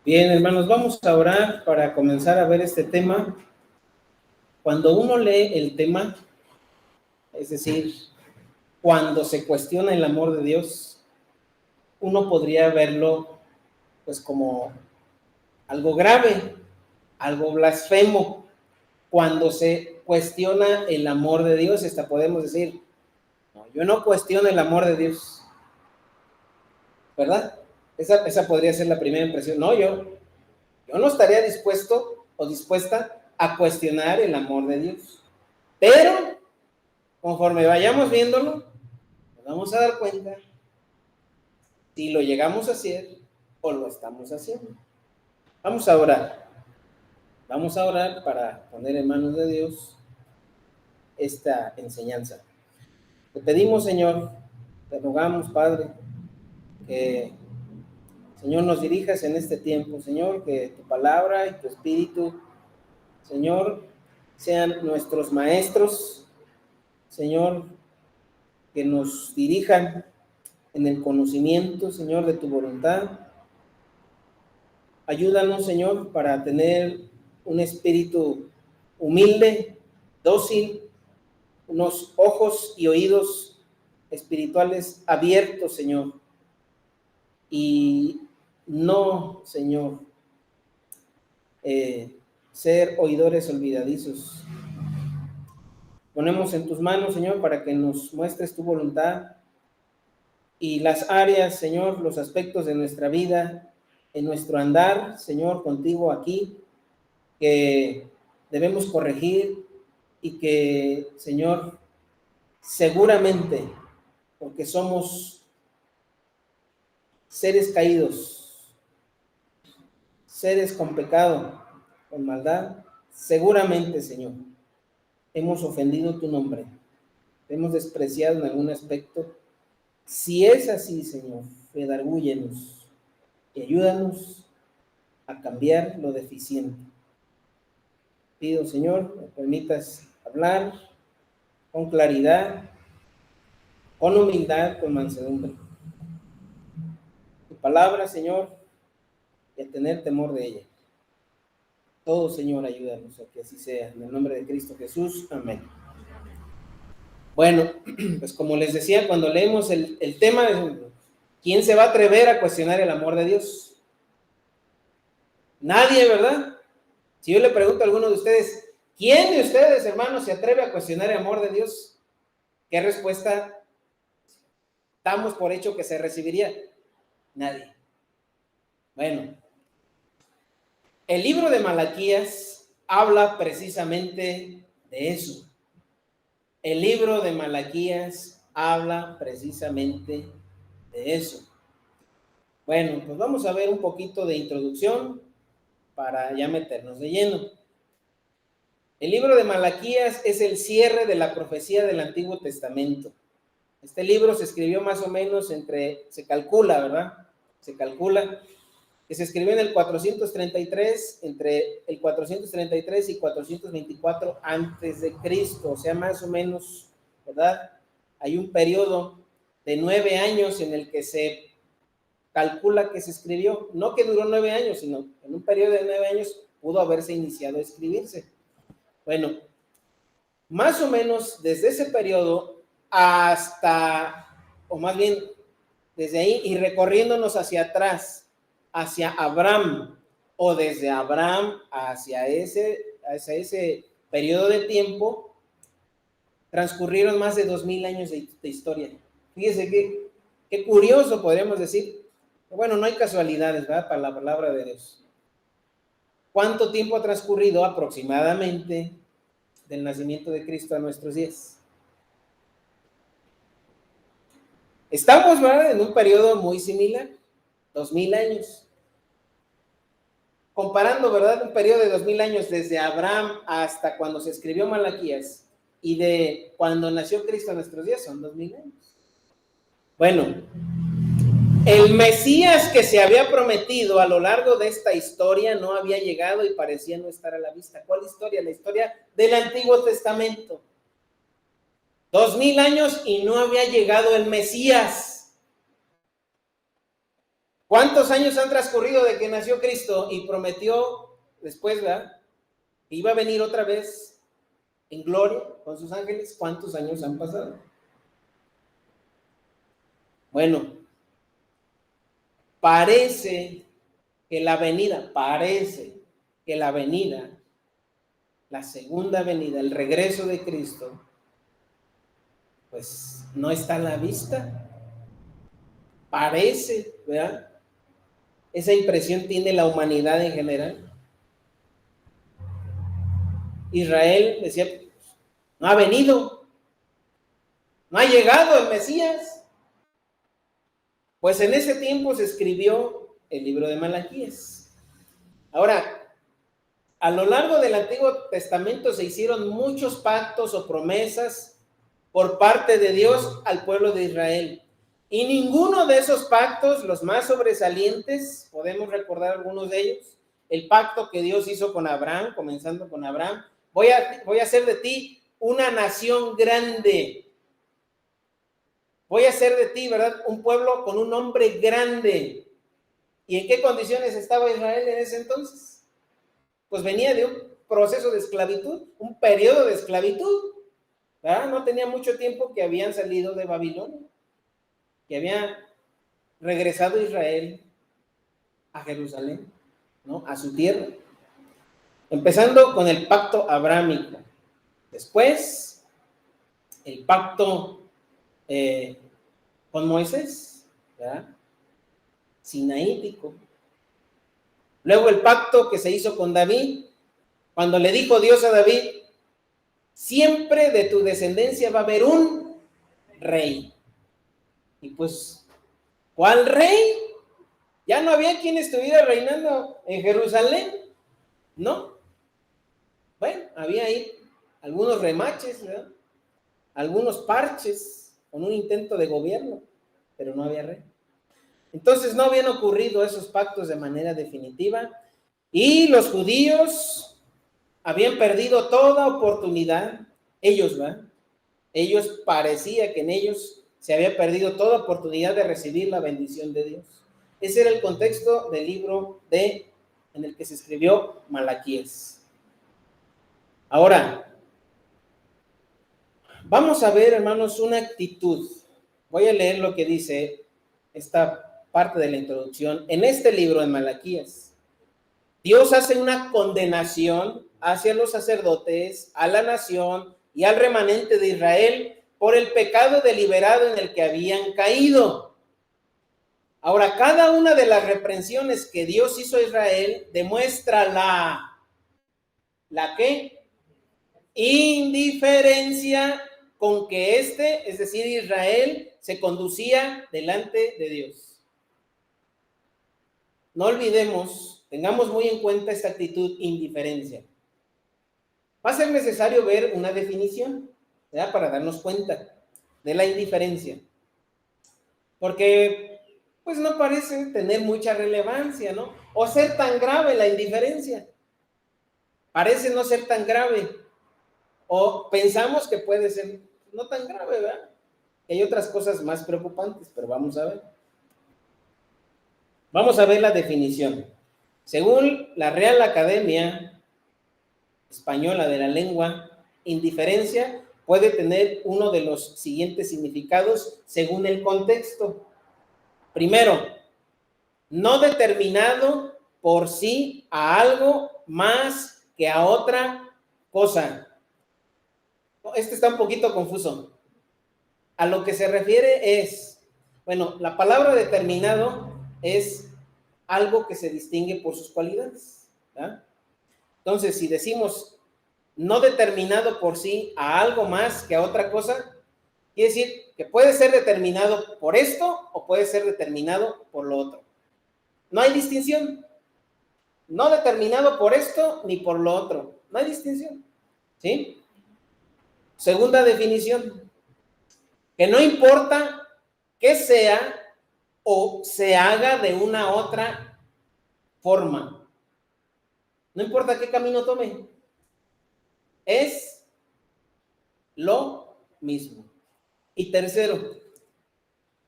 Bien, hermanos, vamos a orar para comenzar a ver este tema. Cuando uno lee el tema, es decir, cuando se cuestiona el amor de Dios, uno podría verlo pues como algo grave, algo blasfemo. Cuando se cuestiona el amor de Dios, hasta podemos decir, no, yo no cuestiono el amor de Dios, ¿verdad? Esa podría ser la primera impresión. No, yo no estaría dispuesto o dispuesta a cuestionar el amor de Dios. Pero conforme vayamos viéndolo, nos vamos a dar cuenta si lo llegamos a hacer o lo estamos haciendo. Vamos a orar. Vamos a orar para poner en manos de Dios esta enseñanza. Te pedimos, Señor, te rogamos, Padre, que, Señor, nos dirijas en este tiempo. Señor, que tu palabra y tu espíritu, Señor, sean nuestros maestros. Señor, que nos dirijan en el conocimiento, Señor, de tu voluntad. Ayúdanos, Señor, para tener un espíritu humilde, dócil, unos ojos y oídos espirituales abiertos, Señor. Y no, Señor, ser oidores olvidadizos. Ponemos en tus manos, Señor, para que nos muestres tu voluntad y las áreas, Señor, los aspectos de nuestra vida, en nuestro andar, Señor, contigo aquí, que debemos corregir y que, Señor, seguramente, porque somos seres caídos, seres con pecado, con maldad, seguramente, Señor, hemos ofendido tu nombre, hemos despreciado en algún aspecto. Si es así, Señor, redargúyenos y ayúdanos a cambiar lo deficiente. Pido, Señor, me permitas hablar con claridad, con humildad, con mansedumbre. Tu palabra, Señor, y a tener temor de ella. Todo, Señor, ayúdanos a que así sea. En el nombre de Cristo Jesús. Amén. Bueno, pues como les decía, cuando leemos el tema, ¿quién se va a atrever a cuestionar el amor de Dios? Nadie, ¿verdad? Si yo le pregunto a alguno de ustedes, ¿quién de ustedes, hermanos, se atreve a cuestionar el amor de Dios? ¿Qué respuesta damos por hecho que se recibiría? Nadie. Bueno, el libro de Malaquías habla precisamente de eso. El libro de Malaquías habla precisamente de eso. Bueno, pues vamos a ver un poquito de introducción para ya meternos de lleno. El libro de Malaquías es el cierre de la profecía del Antiguo Testamento. Este libro se escribió más o menos se calcula, ¿verdad? Se calcula que se escribió en el 433, entre el 433 y 424 antes de Cristo, o sea, más o menos, ¿verdad? Hay un periodo de 9 años en el que se calcula que se escribió, no que duró 9 años, sino en un periodo de 9 años pudo haberse iniciado a escribirse. Bueno, más o menos desde ese periodo hasta, o más bien desde ahí y recorriéndonos hacia atrás, hacia Abraham, o desde Abraham hacia ese periodo de tiempo, transcurrieron más de 2000 años de historia. Fíjese qué curioso, podríamos decir. Bueno, no hay casualidades, ¿verdad? Para la palabra de Dios. ¿Cuánto tiempo ha transcurrido aproximadamente del nacimiento de Cristo a nuestros días? Estamos, ¿verdad?, en un periodo muy similar, 2000 años. Comparando, ¿verdad?, un periodo de 2000 años desde Abraham hasta cuando se escribió Malaquías y de cuando nació Cristo a nuestros días, son 2000 años. Bueno, el Mesías que se había prometido a lo largo de esta historia no había llegado y parecía no estar a la vista. ¿Cuál historia? La historia del Antiguo Testamento. 2000 años y no había llegado el Mesías. ¿Cuántos años han transcurrido de que nació Cristo y prometió después, ¿verdad? Iba a venir otra vez en gloria con sus ángeles? ¿Cuántos años han pasado? Bueno, parece que la venida, la segunda venida, el regreso de Cristo, pues no está a la vista. Parece, ¿verdad? Esa impresión tiene la humanidad en general. Israel decía, no ha venido, no ha llegado el Mesías. Pues en ese tiempo se escribió el libro de Malaquías. Ahora, a lo largo del Antiguo Testamento se hicieron muchos pactos o promesas por parte de Dios al pueblo de Israel. Y ninguno de esos pactos, los más sobresalientes, podemos recordar algunos de ellos, el pacto que Dios hizo con Abraham, comenzando con Abraham, voy a hacer de ti una nación grande. Voy a hacer de ti, ¿verdad?, un pueblo con un nombre grande. ¿Y en qué condiciones estaba Israel en ese entonces? Pues venía de un proceso de esclavitud, un periodo de esclavitud, ¿verdad? No tenía mucho tiempo que habían salido de Babilonia, que había regresado Israel a Jerusalén, ¿no?, a su tierra. Empezando con el pacto abrámico. Después, el pacto con Moisés, ¿verdad?, sinaítico. Luego el pacto que se hizo con David, cuando le dijo Dios a David, siempre de tu descendencia va a haber un rey. Y pues, ¿cuál rey? Ya no había quien estuviera reinando en Jerusalén, ¿no? Bueno, había ahí algunos remaches, ¿verdad?, algunos parches con un intento de gobierno, pero no había rey. Entonces no habían ocurrido esos pactos de manera definitiva y los judíos habían perdido toda oportunidad. Ellos, ¿verdad? Ellos parecía que en ellos se había perdido toda oportunidad de recibir la bendición de Dios. Ese era el contexto del libro en el que se escribió Malaquías. Ahora, vamos a ver, hermanos, una actitud. Voy a leer lo que dice esta parte de la introducción. En este libro de Malaquías, Dios hace una condenación hacia los sacerdotes, a la nación y al remanente de Israel por el pecado deliberado en el que habían caído. Ahora, cada una de las reprensiones que Dios hizo a Israel demuestra ¿la qué? Indiferencia con que es decir, Israel, se conducía delante de Dios. No olvidemos, tengamos muy en cuenta esta actitud, indiferencia. Va a ser necesario ver una definición, ¿verdad?, para darnos cuenta de la indiferencia. Porque, pues no parece tener mucha relevancia, ¿no? O ser tan grave la indiferencia. Parece no ser tan grave. O pensamos que puede ser no tan grave, ¿verdad? Hay otras cosas más preocupantes, pero vamos a ver. Vamos a ver la definición. Según la Real Academia Española de la Lengua, indiferencia puede tener uno de los siguientes significados según el contexto. Primero, no determinado por sí a algo más que a otra cosa. Este está un poquito confuso. A lo que se refiere es, bueno, la palabra determinado es algo que se distingue por sus cualidades, ¿verdad? Entonces, si decimos no determinado por sí a algo más que a otra cosa, quiere decir que puede ser determinado por esto o puede ser determinado por lo otro. No hay distinción. No determinado por esto ni por lo otro. No hay distinción. ¿Sí? Segunda definición. Que no importa que sea o se haga de una otra forma. No importa qué camino tome. Es lo mismo. Y tercero,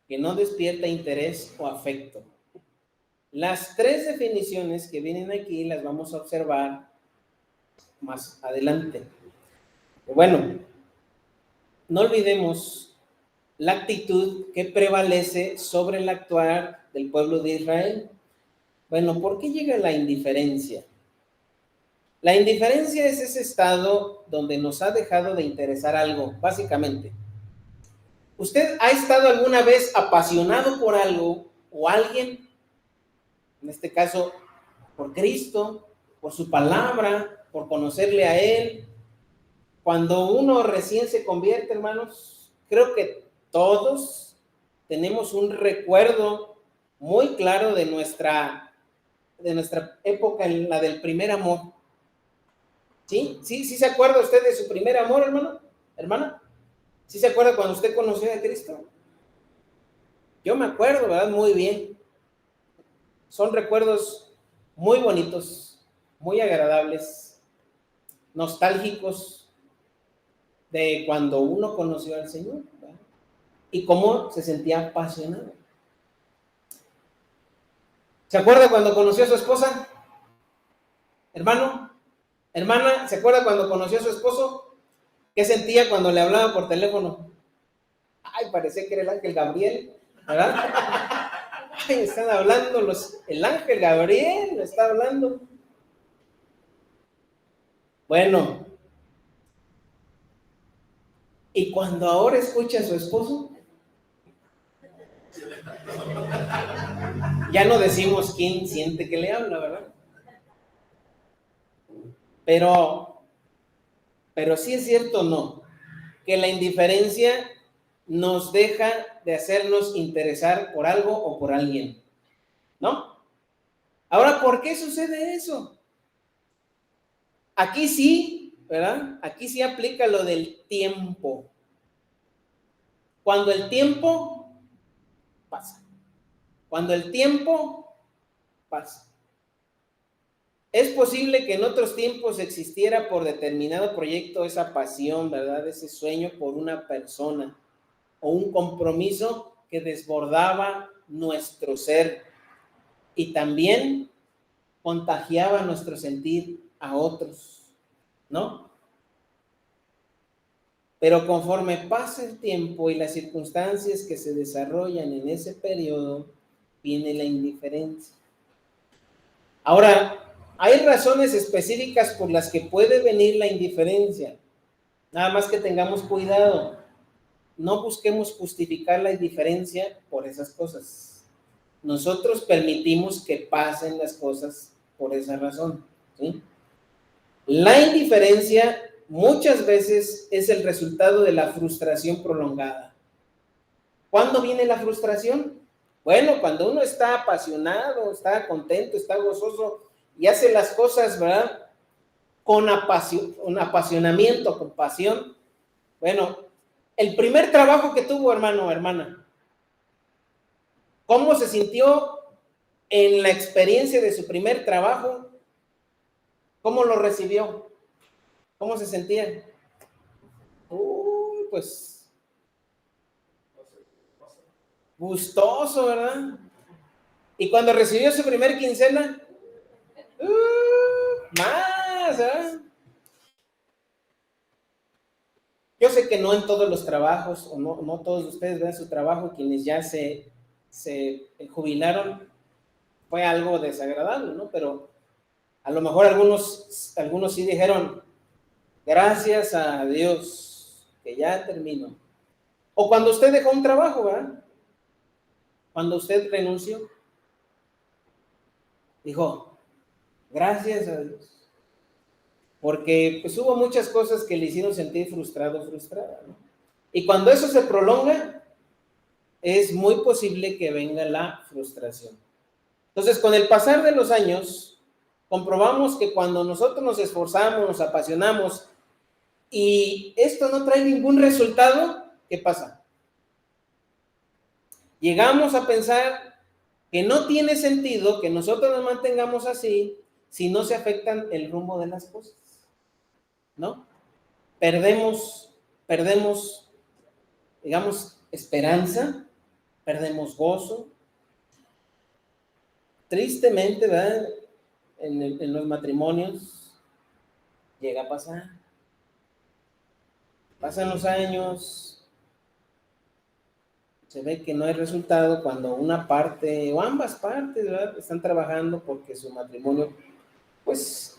que no despierta interés o afecto. Las tres definiciones que vienen aquí las vamos a observar más adelante. Bueno, no olvidemos la actitud que prevalece sobre el actuar del pueblo de Israel. Bueno, ¿por qué llega la indiferencia? La indiferencia es ese estado donde nos ha dejado de interesar algo, básicamente. ¿Usted ha estado alguna vez apasionado por algo o alguien? En este caso, por Cristo, por su palabra, por conocerle a Él. Cuando uno recién se convierte, hermanos, creo que todos tenemos un recuerdo muy claro de nuestra época, en la del primer amor. ¿Sí? ¿Sí se acuerda usted de su primer amor, hermano? ¿Hermana? ¿Sí se acuerda cuando usted conoció a Cristo? Yo me acuerdo, ¿verdad? Muy bien. Son recuerdos muy bonitos, muy agradables, nostálgicos de cuando uno conoció al Señor, ¿verdad? Y cómo se sentía apasionado. ¿Se acuerda cuando conoció a su esposa? Hermano, hermana, ¿se acuerda cuando conoció a su esposo? ¿Qué sentía cuando le hablaba por teléfono? Ay, parecía que era el ángel Gabriel, ¿verdad? Ay, están hablando el ángel Gabriel, está hablando. Bueno, y cuando ahora escucha a su esposo, ya no decimos quién siente que le habla, ¿verdad? Pero sí es cierto, ¿no? Que la indiferencia nos deja de hacernos interesar por algo o por alguien, ¿no? Ahora, ¿por qué sucede eso? Aquí sí, ¿verdad? Aquí sí aplica lo del tiempo. Cuando el tiempo pasa. Cuando el tiempo pasa. Es posible que en otros tiempos existiera por determinado proyecto esa pasión, ¿verdad? Ese sueño por una persona o un compromiso que desbordaba nuestro ser y también contagiaba nuestro sentir a otros, ¿no? Pero conforme pasa el tiempo y las circunstancias que se desarrollan en ese periodo, viene la indiferencia. Ahora, hay razones específicas por las que puede venir la indiferencia. Nada más que tengamos cuidado. No busquemos justificar la indiferencia por esas cosas. Nosotros permitimos que pasen las cosas por esa razón, ¿sí? La indiferencia muchas veces es el resultado de la frustración prolongada. ¿Cuándo viene la frustración? Bueno, cuando uno está apasionado, está contento, está gozoso y hace las cosas, ¿verdad? Con apasionamiento, con pasión. Bueno, el primer trabajo que tuvo, hermano, hermana, ¿cómo se sintió en la experiencia de su primer trabajo? ¿Cómo lo recibió? ¿Cómo se sentía? Pues gustoso, ¿verdad? Y cuando recibió su primer quincena, más, ¿verdad? Yo sé que no en todos los trabajos, o no todos ustedes ven su trabajo, quienes ya se jubilaron, fue algo desagradable, ¿no? Pero a lo mejor algunos sí dijeron, gracias a Dios, que ya terminó. O cuando usted dejó un trabajo, ¿verdad? Cuando usted renunció, dijo, gracias a Dios. Porque pues hubo muchas cosas que le hicieron sentir frustrado, frustrada, ¿no? Y cuando eso se prolonga, es muy posible que venga la frustración. Entonces, con el pasar de los años, comprobamos que cuando nosotros nos esforzamos, nos apasionamos y esto no trae ningún resultado, ¿qué pasa? Llegamos a pensar que no tiene sentido que nosotros nos mantengamos así si no se afectan el rumbo de las cosas, ¿no? Perdemos, digamos, esperanza, perdemos gozo. tristemente, ¿verdad? En los matrimonios llega a pasar. Pasan los años, se ve que no hay resultado cuando una parte o ambas partes, ¿verdad?, están trabajando porque su matrimonio, pues,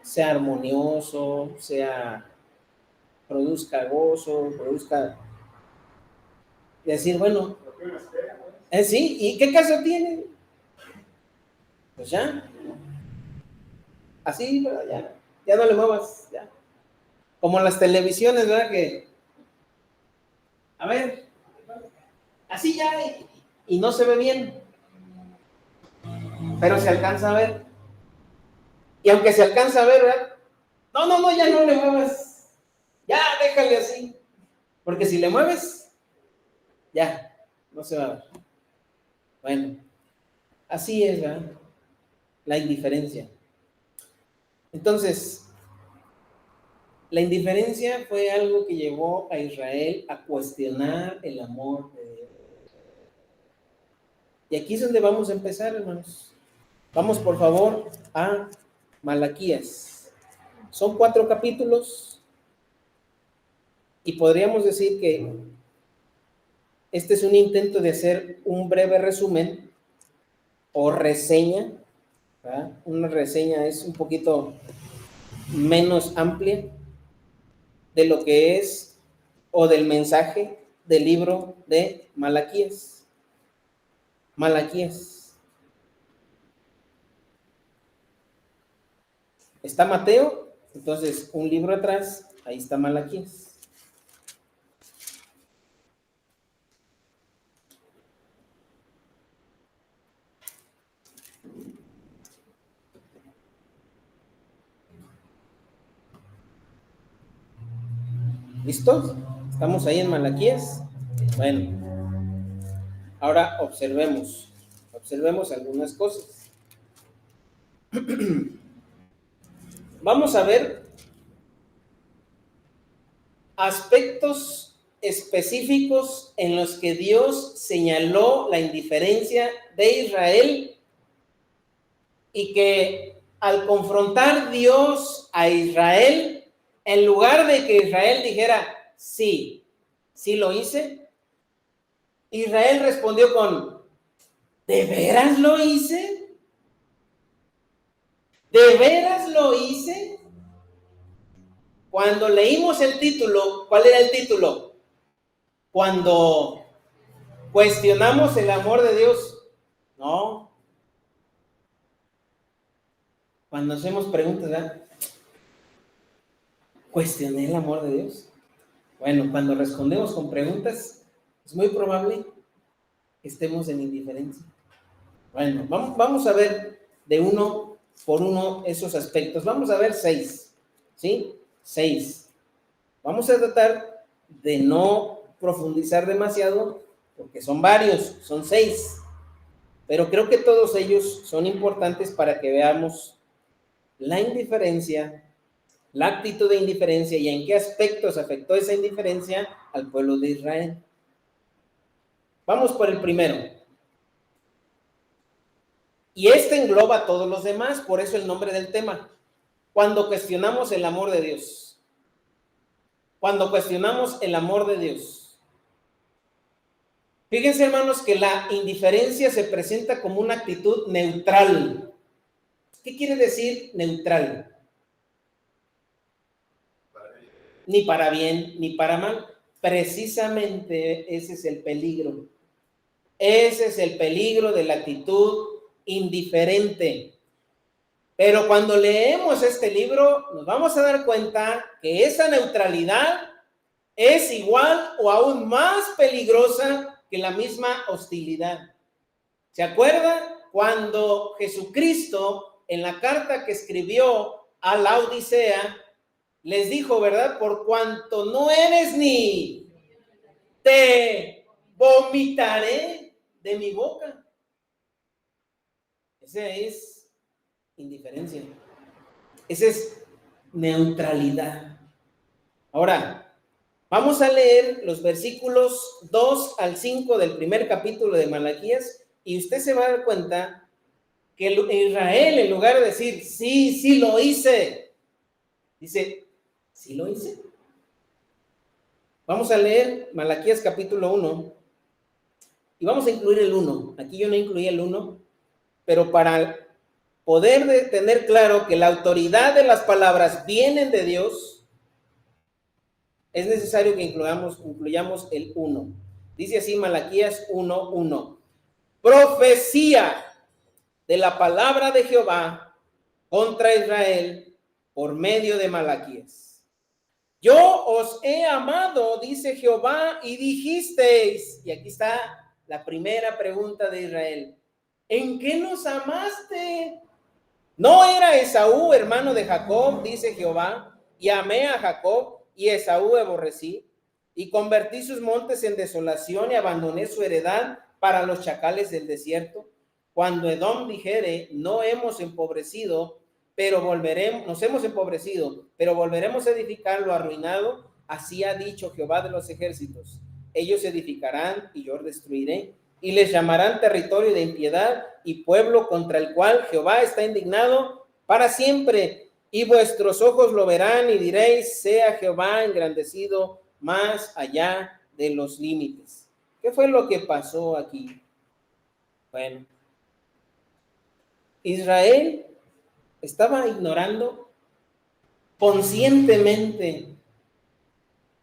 sea armonioso, produzca gozo, produzca, decir, bueno, sí, ¿y qué caso tiene? Pues ya, así, ¿verdad? Ya no le muevas, ya. Como las televisiones, ¿verdad? Que, a ver, así ya, y no se ve bien, pero se alcanza a ver. Y aunque se alcanza a ver, ¿verdad? No, ya no le muevas, ya déjale así, porque si le mueves, ya, no se va a ver. Bueno, así es, ¿verdad? La indiferencia. Entonces, la indiferencia fue algo que llevó a Israel a cuestionar el amor de Dios. Y aquí es donde vamos a empezar, hermanos. Vamos, por favor, a Malaquías. Son 4 capítulos y podríamos decir que este es un intento de hacer un breve resumen o reseña, ¿verdad? Una reseña es un poquito menos amplia de lo que es o del mensaje del libro de Malaquías. Malaquías. Está Mateo, entonces un libro atrás, ahí está Malaquías. ¿Listos? ¿Estamos ahí en Malaquías? Bueno, ahora observemos algunas cosas. Vamos a ver aspectos específicos en los que Dios señaló la indiferencia de Israel y que al confrontar Dios a Israel, en lugar de que Israel dijera, sí lo hice, Israel respondió con, ¿de veras lo hice? ¿De veras lo hice? Cuando leímos el título, ¿cuál era el título? Cuando cuestionamos el amor de Dios. No. Cuando hacemos preguntas, ¿verdad? ¿Cuestioné el amor de Dios? Bueno, cuando respondemos con preguntas, es muy probable que estemos en indiferencia. Bueno, vamos a ver de uno por uno esos aspectos. Vamos a ver 6, ¿sí? 6. Vamos a tratar de no profundizar demasiado, porque son varios, son 6. Pero creo que todos ellos son importantes para que veamos la indiferencia, la actitud de indiferencia y en qué aspectos afectó esa indiferencia al pueblo de Israel. Vamos por el primero. Y este engloba a todos los demás, por eso el nombre del tema. Cuando cuestionamos el amor de Dios. Cuando cuestionamos el amor de Dios. Fíjense, hermanos, que la indiferencia se presenta como una actitud neutral. ¿Qué quiere decir neutral? Ni para bien, ni para mal. Precisamente ese es el peligro. Ese es el peligro de la actitud indiferente. Pero cuando leemos este libro, nos vamos a dar cuenta que esa neutralidad es igual o aún más peligrosa que la misma hostilidad. ¿Se acuerda cuando Jesucristo, en la carta que escribió a la Odisea, les dijo, ¿verdad? Por cuanto no eres ni, te vomitaré de mi boca. Esa es indiferencia. Esa es neutralidad. Ahora, vamos a leer los versículos 2 al 5 del primer capítulo de Malaquías y usted se va a dar cuenta que Israel, en lugar de decir, sí, sí lo hice, dice, sí lo hice. Vamos a leer Malaquías capítulo 1 y vamos a incluir el 1. Aquí yo no incluí el 1, pero para poder tener claro que la autoridad de las palabras vienen de Dios, es necesario que incluyamos el 1. Dice así Malaquías 1:1. Profecía de la palabra de Jehová contra Israel por medio de Malaquías. Yo os he amado, dice Jehová, y dijisteis, y aquí está la primera pregunta de Israel, ¿en qué nos amaste? ¿No era Esaú hermano de Jacob, dice Jehová, y amé a Jacob, y Esaú aborrecí, y convertí sus montes en desolación, y abandoné su heredad para los chacales del desierto? Cuando Edom dijere, no hemos empobrecido, pero nos hemos empobrecido, pero volveremos a edificar lo arruinado, así ha dicho Jehová de los ejércitos. Ellos edificarán y yo destruiré, y les llamarán territorio de impiedad y pueblo contra el cual Jehová está indignado para siempre. Y vuestros ojos lo verán y diréis, sea Jehová engrandecido más allá de los límites. ¿Qué fue lo que pasó aquí? Bueno, Israel estaba ignorando conscientemente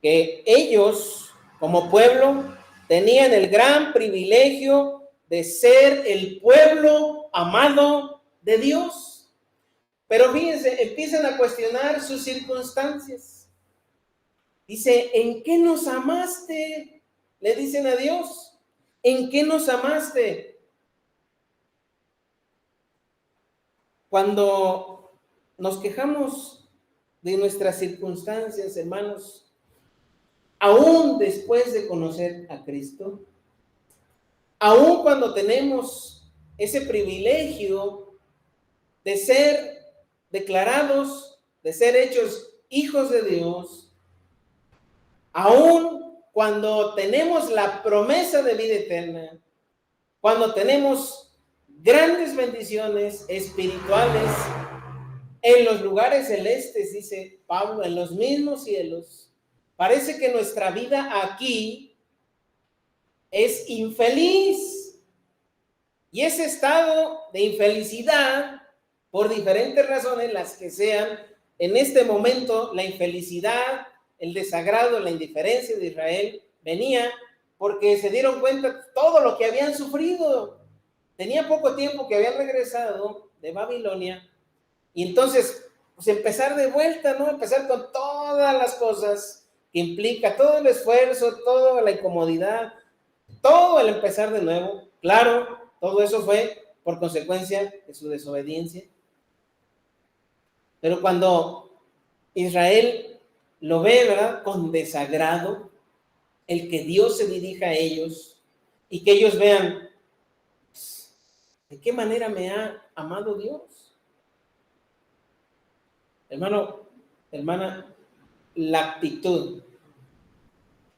que ellos, como pueblo, tenían el gran privilegio de ser el pueblo amado de Dios. Pero fíjense, empiezan a cuestionar sus circunstancias. Dice, ¿en qué nos amaste? Le dicen a Dios, ¿en qué nos amaste? Cuando nos quejamos de nuestras circunstancias, hermanos, aún después de conocer a Cristo, aún cuando tenemos ese privilegio de ser declarados, de ser hechos hijos de Dios, aún cuando tenemos la promesa de vida eterna, cuando tenemos grandes bendiciones espirituales en los lugares celestes, dice Pablo, en los mismos cielos, parece que nuestra vida aquí es infeliz. Y ese estado de infelicidad, por diferentes razones, las que sean, en este momento la infelicidad, el desagrado, la indiferencia de Israel venía porque se dieron cuenta de todo lo que habían sufrido. Tenía poco tiempo que habían regresado de Babilonia y entonces pues empezar de vuelta, ¿no? Empezar con todas las cosas que implica, todo el esfuerzo, toda la incomodidad, todo el empezar de nuevo. Claro, todo eso fue por consecuencia de su desobediencia. Pero cuando Israel lo ve, ¿verdad?, con desagrado, el que Dios se dirija a ellos y que ellos vean, ¿de qué manera me ha amado Dios? Hermano, hermana, la actitud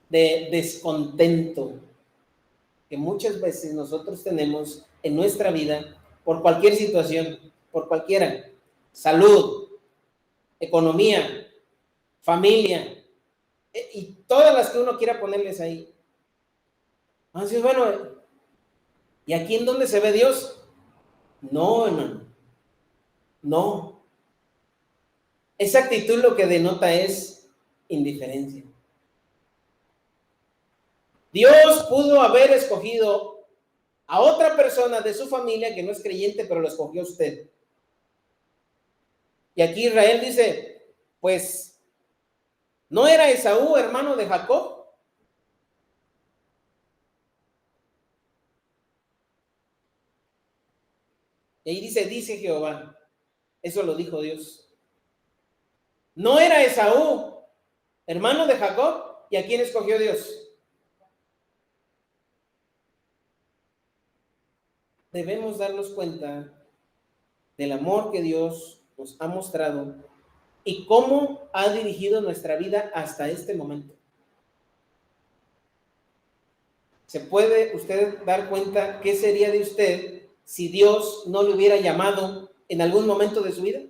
de descontento que muchas veces nosotros tenemos en nuestra vida por cualquier situación, por cualquiera, salud, economía, familia, y todas las que uno quiera ponerles ahí. Entonces, bueno, ¿y aquí en dónde se ve Dios? No, hermano, no. Esa actitud lo que denota es indiferencia. Dios pudo haber escogido a otra persona de su familia que no es creyente, pero lo escogió usted. Y aquí Israel dice, pues, ¿no era Esaú hermano de Jacob? Y ahí dice Jehová, eso lo dijo Dios. ¿No era Esaú hermano de Jacob? ¿Y a quién escogió Dios? Debemos darnos cuenta del amor que Dios nos ha mostrado y cómo ha dirigido nuestra vida hasta este momento. ¿Se puede usted dar cuenta qué sería de usted si Dios no le hubiera llamado en algún momento de su vida?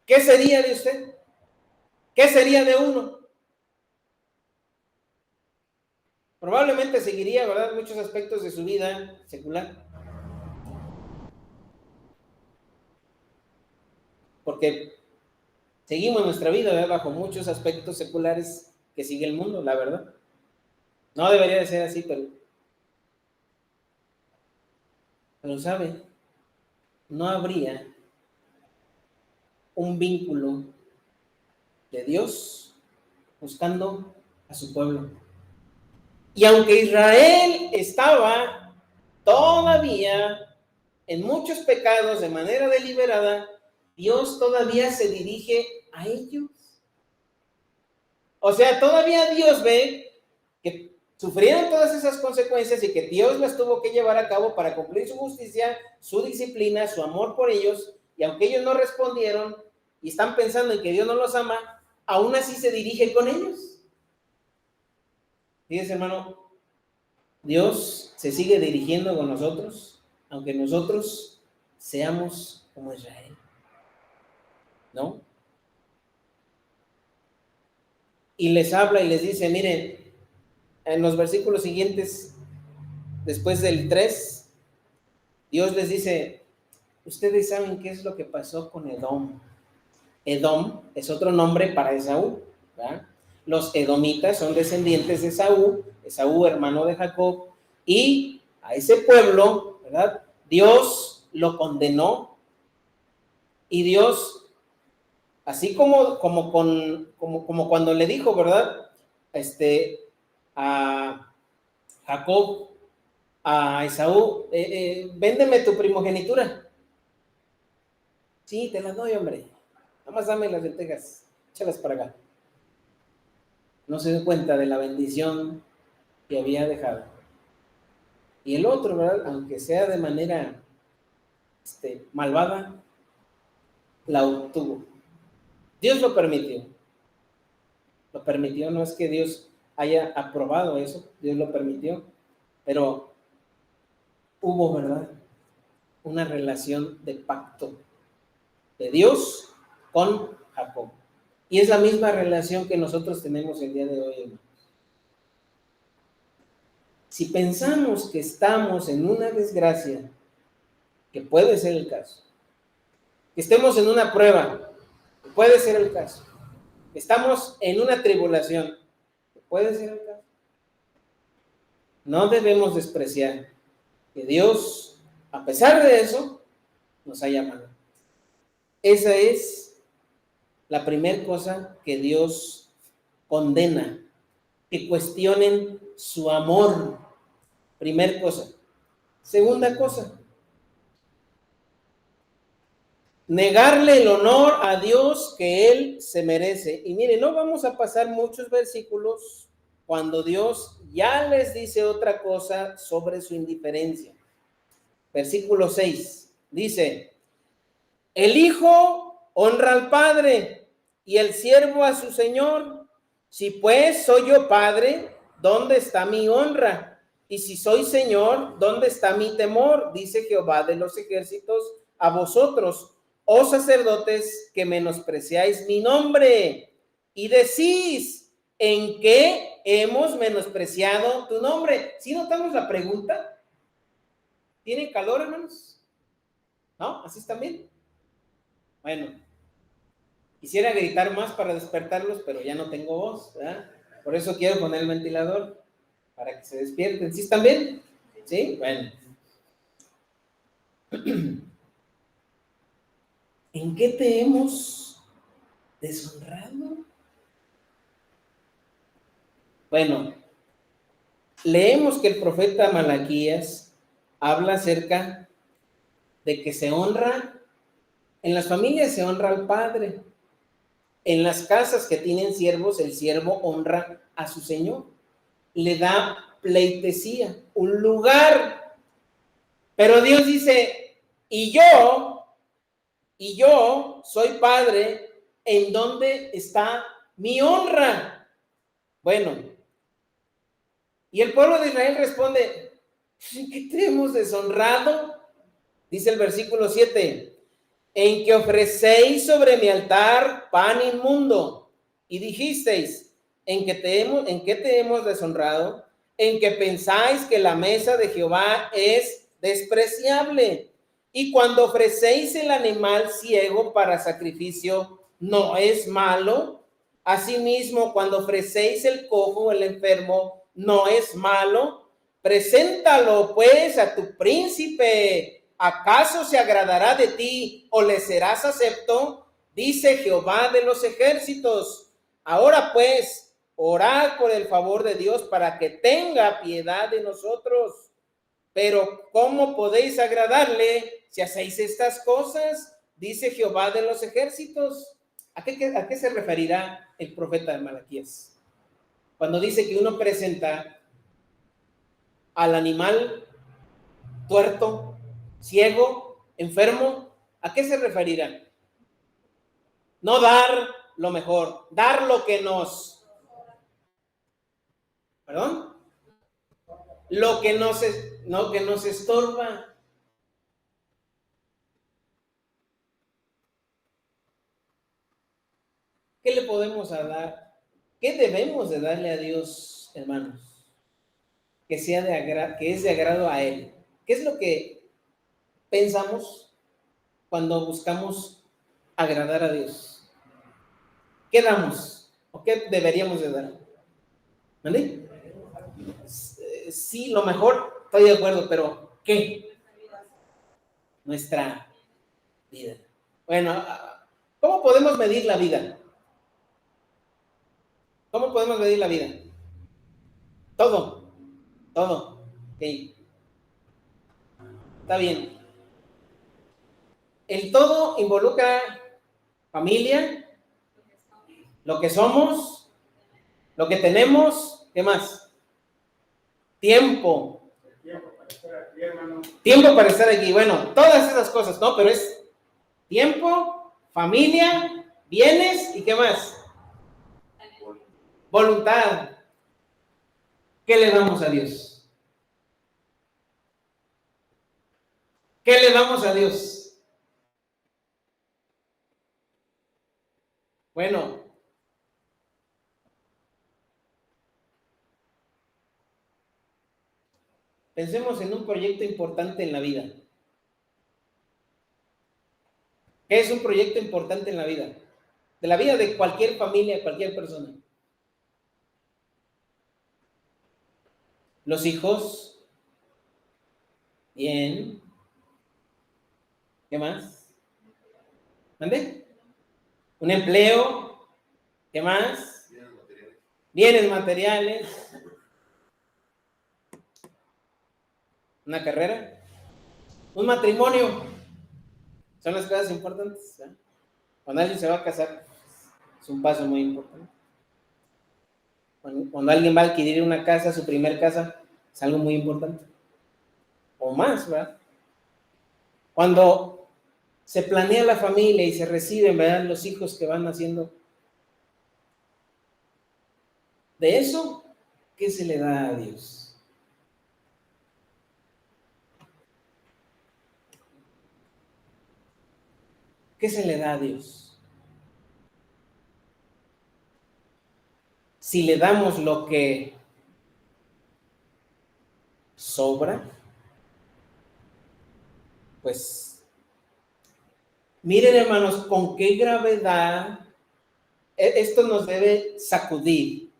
¿Qué sería de usted? ¿Qué sería de uno? Probablemente seguiría, ¿verdad?, muchos aspectos de su vida secular. Porque seguimos nuestra vida, ¿verdad?, bajo muchos aspectos seculares que sigue el mundo, la verdad. No debería de ser así, pero ¿sabe? No habría un vínculo de Dios buscando a su pueblo. Y aunque Israel estaba todavía en muchos pecados de manera deliberada, Dios todavía se dirige a ellos. O sea, todavía Dios ve que sufrieron todas esas consecuencias y que Dios las tuvo que llevar a cabo para cumplir su justicia, su disciplina, su amor por ellos. Y aunque ellos no respondieron y están pensando en que Dios no los ama, aún así se dirige con ellos. Fíjense, hermano, Dios se sigue dirigiendo con nosotros, aunque nosotros seamos como Israel, ¿no? Y les habla y les dice, miren, en los versículos siguientes, después del 3, Dios les dice, ustedes saben qué es lo que pasó con Edom. Edom es otro nombre para Esaú, ¿verdad? Los edomitas son descendientes de Esaú hermano de Jacob, y a ese pueblo, ¿verdad?, Dios lo condenó, y Dios, así como cuando le dijo, ¿verdad?, a Jacob, a Esaú, véndeme tu primogenitura. Sí, te las doy, hombre. Nada más dame las lentejas, échalas para acá. No se dio cuenta de la bendición que había dejado. Y el otro, ¿verdad?, aunque sea de manera malvada, la obtuvo. Dios lo permitió. Lo permitió, no es que Dios haya aprobado eso, Dios lo permitió, pero hubo, ¿verdad?, una relación de pacto de Dios con Jacob. Y es la misma relación que nosotros tenemos el día de hoy, hermano. Si pensamos que estamos en una desgracia, que puede ser el caso, que estemos en una prueba, que puede ser el caso, que estamos en una tribulación, que puede ser el caso, no debemos despreciar que Dios, a pesar de eso, nos ha llamado. Esa es la primera cosa que Dios condena, que cuestionen su amor. Primer cosa. Segunda cosa, negarle el honor a Dios que Él se merece. Y mire, no vamos a pasar muchos versículos cuando Dios ya les dice otra cosa sobre su indiferencia. Versículo 6 dice, el hijo honra al padre y el siervo a su señor. Si pues soy yo padre, ¿dónde está mi honra? Y si soy señor, ¿dónde está mi temor? Dice Jehová de los ejércitos a vosotros, oh sacerdotes, que menospreciáis mi nombre y decís, ¿en qué hemos menospreciado tu nombre? ¿Sí notamos la pregunta? ¿Tienen calor, hermanos? ¿No? ¿Así están bien? Bueno, quisiera gritar más para despertarlos, pero ya no tengo voz, ¿verdad? Por eso quiero poner el ventilador, para que se despierten. ¿Sí están bien? ¿Sí? Bueno. ¿En qué te hemos deshonrado? Bueno, leemos que el profeta Malaquías habla acerca de que se honra, en las familias se honra al padre, en las casas que tienen siervos, el siervo honra a su señor, le da pleitesía, un lugar. Pero Dios dice, y yo soy padre, ¿en dónde está mi honra? Bueno, y el pueblo de Israel responde, ¿En qué te hemos deshonrado? Dice el versículo 7, en que ofrecéis sobre mi altar pan inmundo, y dijisteis, ¿en qué te hemos deshonrado? En que pensáis que la mesa de Jehová es despreciable, y cuando ofrecéis el animal ciego para sacrificio, ¿no es malo? Asimismo, cuando ofrecéis el cojo o el enfermo, ¿no es malo? Preséntalo pues a tu príncipe. ¿Acaso se agradará de ti o le serás acepto? Dice Jehová de los ejércitos. Ahora pues, orad por el favor de Dios para que tenga piedad de nosotros. Pero ¿cómo podéis agradarle si hacéis estas cosas? Dice Jehová de los ejércitos. ¿A qué se referirá el profeta de Malaquías? Cuando dice que uno presenta al animal tuerto, ciego, enfermo, ¿a qué se referirá? No dar lo mejor, dar lo que nos, ¿perdón? Lo que nos estorba. ¿Qué le podemos dar? ¿Qué debemos de darle a Dios, hermanos? Que es de agrado a Él. ¿Qué es lo que pensamos cuando buscamos agradar a Dios? ¿Qué damos? ¿O qué deberíamos de dar? ¿Vale? Sí, lo mejor, estoy de acuerdo, pero ¿qué? Nuestra vida. Bueno, ¿cómo podemos medir la vida? ¿Cómo podemos medir la vida? Todo. Ok. Está bien. El todo involucra familia, lo que somos, lo que tenemos, ¿qué más? Tiempo. Tiempo para estar aquí. Bueno, todas esas cosas, ¿no? Pero es tiempo, familia, bienes y ¿qué más? Voluntad. ¿Qué le damos a Dios? ¿Qué le damos a Dios? Bueno, pensemos en un proyecto importante en la vida. ¿Qué es un proyecto importante en la vida? De la vida de cualquier familia, cualquier persona. Los hijos. Bien. ¿Qué más? ¿Mande? Un empleo. ¿Qué más? Bienes materiales. Una carrera. Un matrimonio. Son las cosas importantes. ¿Eh? Cuando alguien se va a casar, es un paso muy importante. Cuando alguien va a adquirir una casa, su primer casa, es algo muy importante. O más, ¿verdad? Cuando se planea la familia y se reciben, ¿verdad?, los hijos que van naciendo. De eso, ¿qué se le da a Dios? ¿Qué se le da a Dios? Si le damos lo que sobra, pues miren, hermanos, con qué gravedad esto nos debe sacudir.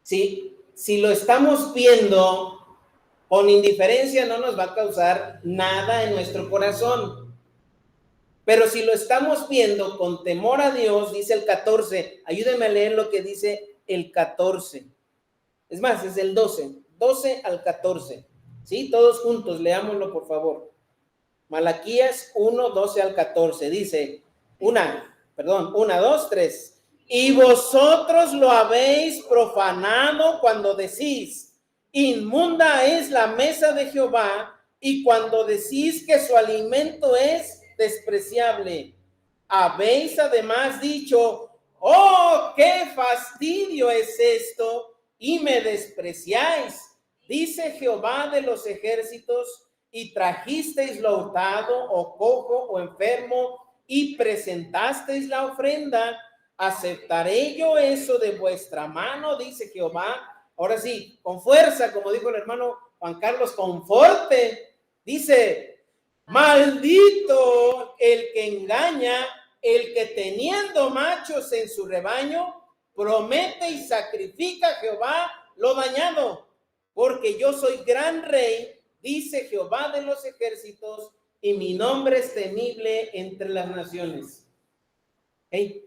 Si lo estamos viendo con indiferencia, no nos va a causar nada en nuestro corazón. Pero si lo estamos viendo con temor a Dios, dice el 14, ayúdenme a leer lo que dice el 14. Es más, es el 12 al 14. ¿Sí? Todos juntos, leámoslo por favor. Malaquías 1, 12 al 14. Dice, 1, 2, 3. Y vosotros lo habéis profanado cuando decís, inmunda es la mesa de Jehová, y cuando decís que su alimento es despreciable. Habéis además dicho, oh, qué fastidio es esto, y me despreciáis. dice Jehová de los ejércitos, y trajisteis lo hurtado, o cojo, o enfermo, y presentasteis la ofrenda, ¿aceptaré yo eso de vuestra mano? Dice Jehová. Ahora sí, con fuerza, como dijo el hermano Juan Carlos, con fuerte. Dice, maldito el que engaña, el que teniendo machos en su rebaño, promete y sacrifica a Jehová lo dañado, porque yo soy gran rey, dice Jehová de los ejércitos, y mi nombre es temible entre las naciones. Hey,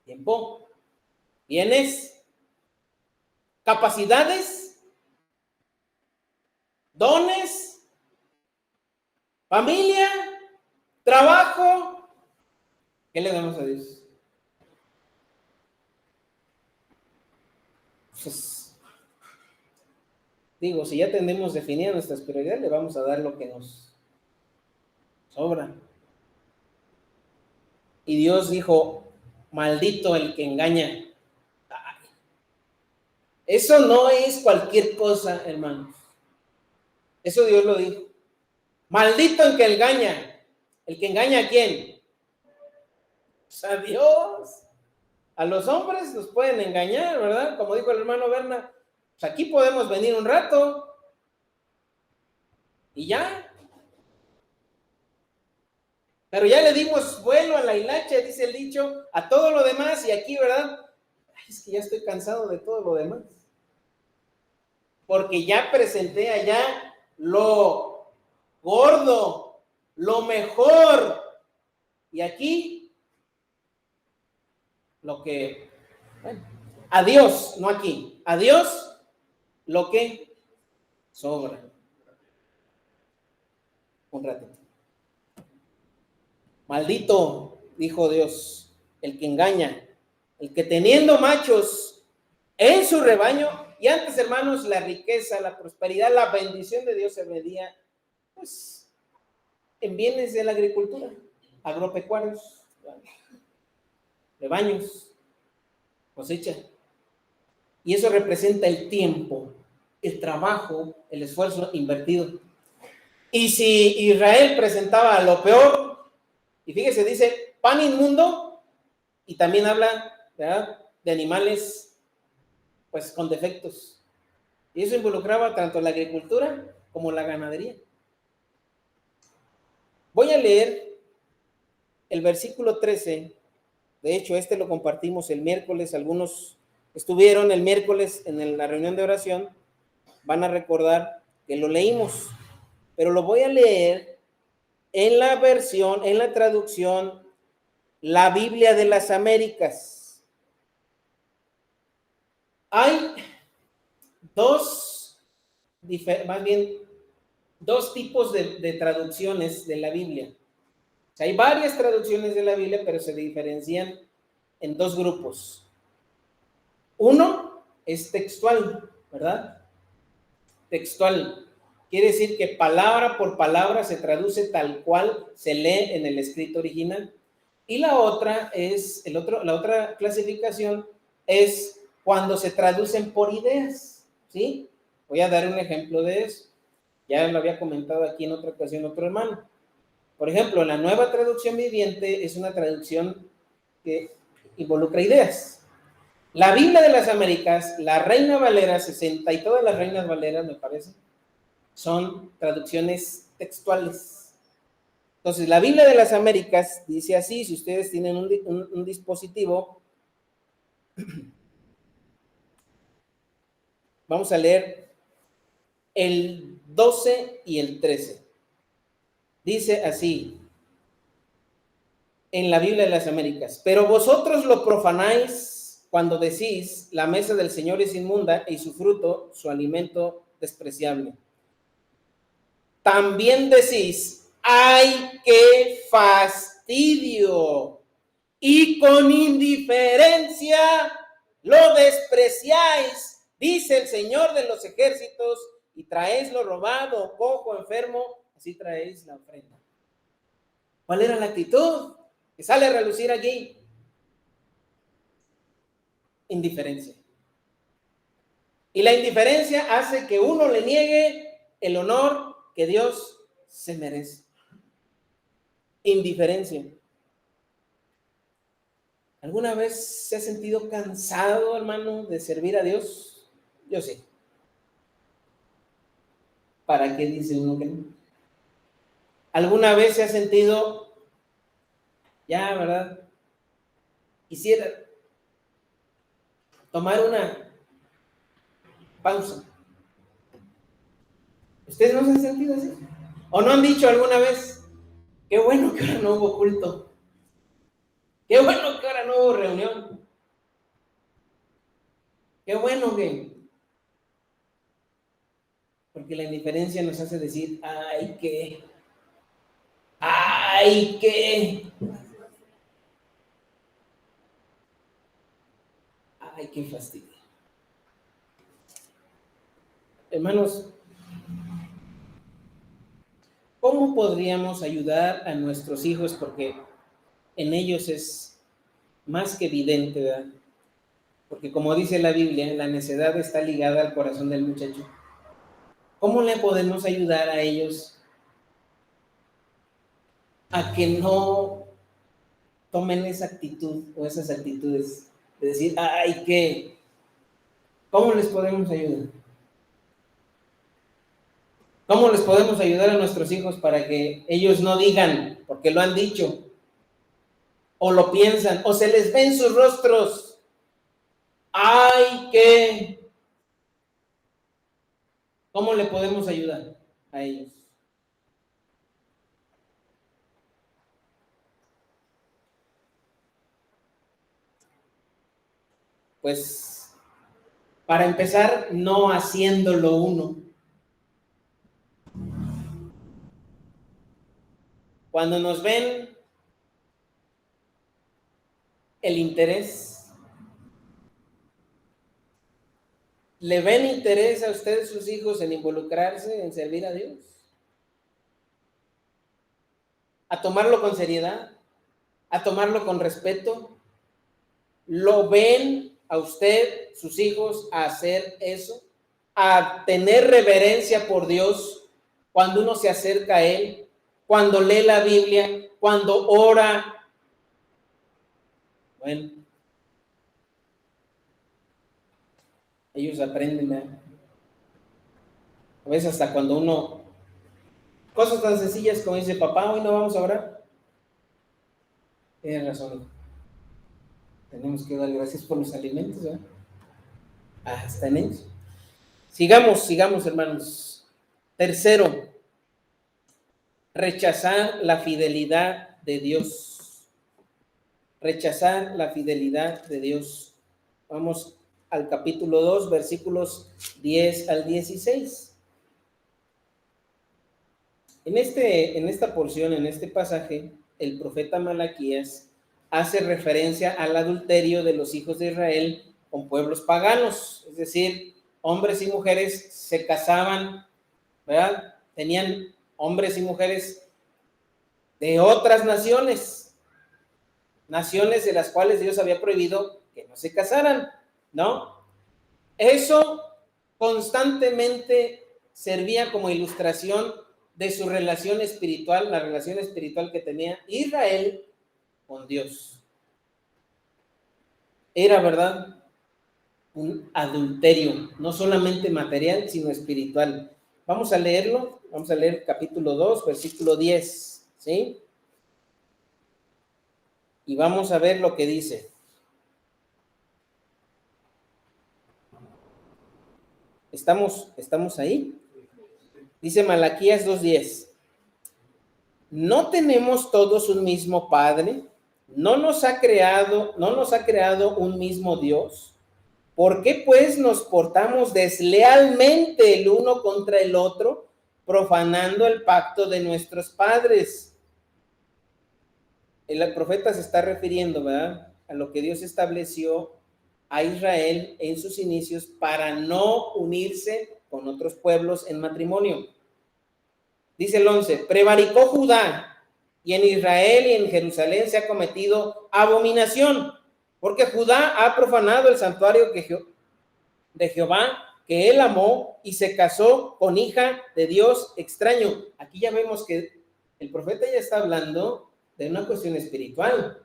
tiempo, bienes, capacidades, dones, familia, trabajo. ¿Qué le damos a Dios? Pues, digo, si ya tenemos definida nuestras prioridades, le vamos a dar lo que nos sobra. Y Dios dijo, maldito el que engaña. Eso no es cualquier cosa, hermanos. Eso Dios lo dijo. Maldito el que engaña. ¿El que engaña a quién? Pues a Dios. A los hombres nos pueden engañar, ¿verdad? Como dijo el hermano Berna, pues aquí podemos venir un rato y ya. Pero ya le dimos vuelo a la hilacha, dice el dicho, a todo lo demás, y aquí, ¿verdad? Ay, es que ya estoy cansado de todo lo demás. Porque ya presenté allá lo gordo, lo mejor. Y aquí, lo que, bueno, a Dios, no aquí, a Dios, lo que sobra. Un ratito. Maldito, dijo Dios, el que engaña, el que teniendo machos en su rebaño, y antes, hermanos, la riqueza, la prosperidad, la bendición de Dios se medía, pues, en bienes de la agricultura, agropecuarios, rebaños, cosecha. Y eso representa el tiempo, el trabajo, el esfuerzo invertido. Y si Israel presentaba lo peor, y fíjese, dice, pan inmundo, y también habla, ¿verdad?, de animales, pues, con defectos. Y eso involucraba tanto la agricultura como la ganadería. Voy a leer el versículo 13. De hecho, este lo compartimos el miércoles. Algunos estuvieron el miércoles en la reunión de oración. Van a recordar que lo leímos. Pero lo voy a leer en la versión, en la traducción, la Biblia de las Américas. Hay dos tipos de traducciones de la Biblia. O sea, hay varias traducciones de la Biblia, pero se diferencian en dos grupos. Uno es textual, ¿verdad? Textual. Quiere decir que palabra por palabra se traduce tal cual se lee en el escrito original. Y la otra la otra clasificación es cuando se traducen por ideas, ¿sí? Voy a dar un ejemplo de eso. Ya lo había comentado aquí en otra ocasión otro hermano. Por ejemplo, la Nueva Traducción Viviente es una traducción que involucra ideas. La Biblia de las Américas, la Reina Valera 60 y todas las Reinas Valeras, me parece, son traducciones textuales. Entonces, la Biblia de las Américas dice así, si ustedes tienen un dispositivo, vamos a leer el 12 y el 13. Dice así, en la Biblia de las Américas, pero vosotros lo profanáis cuando decís, la mesa del Señor es inmunda y su fruto, su alimento despreciable. También decís, ¡ay, qué fastidio! Y con indiferencia lo despreciáis, dice el Señor de los ejércitos, y traéis lo robado, cojo, enfermo, así traéis la ofrenda. ¿Cuál era la actitud que sale a relucir aquí? Indiferencia. Y la indiferencia hace que uno le niegue el honor que Dios se merece. Indiferencia. ¿Alguna vez se ha sentido cansado, hermano, de servir a Dios? Yo sí. ¿Para qué dice uno que no? ¿Alguna vez se ha sentido, ya, verdad? Quisiera tomar una pausa. ¿Ustedes no se han sentido así? ¿O no han dicho alguna vez, qué bueno que ahora no hubo culto? Qué bueno que ahora no hubo reunión. Qué bueno que... Porque la indiferencia nos hace decir, ay, qué fastidio. Hermanos, ¿cómo podríamos ayudar a nuestros hijos? Porque en ellos es más que evidente, ¿verdad? Porque como dice la Biblia, la necedad está ligada al corazón del muchacho. ¿Cómo le podemos ayudar a ellos a que no tomen esa actitud o esas actitudes de decir, ay, qué? ¿Cómo les podemos ayudar? ¿Cómo les podemos ayudar a nuestros hijos para que ellos no digan, porque lo han dicho, o lo piensan, o se les ve en sus rostros, ay, qué? ¿Cómo le podemos ayudar a ellos? Pues, para empezar, no haciéndolo uno. Cuando nos ven el interés, ¿le ven interés a ustedes, sus hijos, en involucrarse, en servir a Dios? ¿A tomarlo con seriedad? ¿A tomarlo con respeto? ¿Lo ven a usted, sus hijos, a hacer eso? ¿A tener reverencia por Dios cuando uno se acerca a Él? Cuando lee la Biblia, cuando ora. Bueno, ellos aprenden, ¿eh? A veces hasta cuando uno, cosas tan sencillas como dice, papá, hoy no vamos a orar. Tienes razón. Tenemos que dar gracias por los alimentos, ¿eh? Hasta en eso. Sigamos, hermanos. Tercero, rechazar la fidelidad de Dios. Rechazar la fidelidad de Dios. Vamos al capítulo 2, versículos 10 al 16. En esta porción, en este pasaje, el profeta Malaquías hace referencia al adulterio de los hijos de Israel con pueblos paganos, es decir, hombres y mujeres se casaban, ¿verdad? Tenían hombres y mujeres de otras naciones de las cuales Dios había prohibido que no se casaran, ¿no? Eso constantemente servía como ilustración de su relación espiritual, la relación espiritual que tenía Israel con Dios. Era, ¿verdad?, un adulterio, no solamente material, sino espiritual. Vamos a leerlo, vamos a leer capítulo 2, versículo 10, ¿sí? Y vamos a ver lo que dice. ¿Estamos ahí? Dice Malaquías 2:10. ¿No tenemos todos un mismo Padre? ¿No nos ha creado un mismo Dios? ¿Por qué pues nos portamos deslealmente el uno contra el otro, profanando el pacto de nuestros padres? El profeta se está refiriendo, ¿verdad?, a lo que Dios estableció a Israel en sus inicios para no unirse con otros pueblos en matrimonio. Dice el 11, prevaricó Judá, y en Israel y en Jerusalén se ha cometido abominación, porque Judá ha profanado el santuario de Jehová que él amó y se casó con hija de Dios extraño. Aquí ya vemos que el profeta ya está hablando de una cuestión espiritual,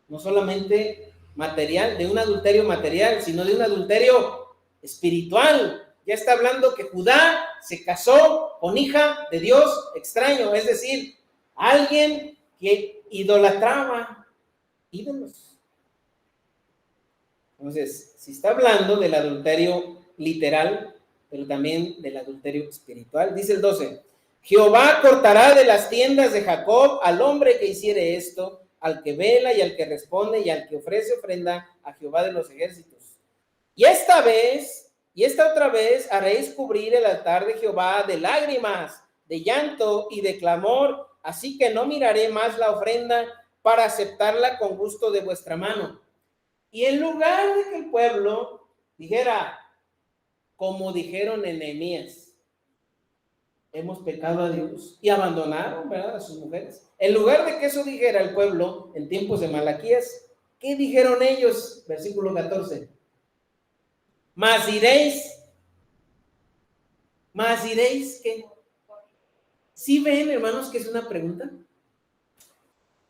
no solamente material, de un adulterio material, sino de un adulterio espiritual. Ya está hablando que Judá se casó con hija de Dios extraño, es decir, alguien que idolatraba ídolos. Entonces, si está hablando del adulterio literal, pero también del adulterio espiritual, dice el 12, Jehová cortará de las tiendas de Jacob al hombre que hiciere esto, al que vela y al que responde y al que ofrece ofrenda a Jehová de los ejércitos. Y esta otra vez haréis cubrir el altar de Jehová de lágrimas, de llanto y de clamor, así que no miraré más la ofrenda para aceptarla con gusto de vuestra mano. Y en lugar de que el pueblo dijera, como dijeron en Nehemías, hemos pecado a Dios, y abandonaron, ¿verdad?, a sus mujeres. En lugar de que eso dijera el pueblo en tiempos de Malaquías, ¿qué dijeron ellos? Versículo 14. Mas diréis que, ¿sí ven, hermanos, que es una pregunta?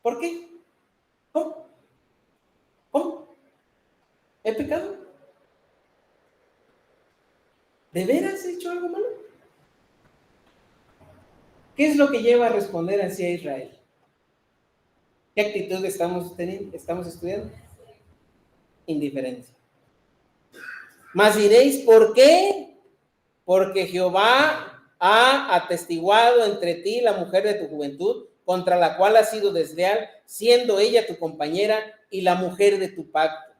¿Por qué? ¿Cómo? ¿He pecado? ¿De veras he hecho algo malo? ¿Qué es lo que lleva a responder así a Israel? ¿Qué actitud estamos estudiando? Indiferencia. Mas diréis, ¿por qué? Porque Jehová ha atestiguado entre ti la mujer de tu juventud, contra la cual has sido desleal, siendo ella tu compañera y la mujer de tu pacto.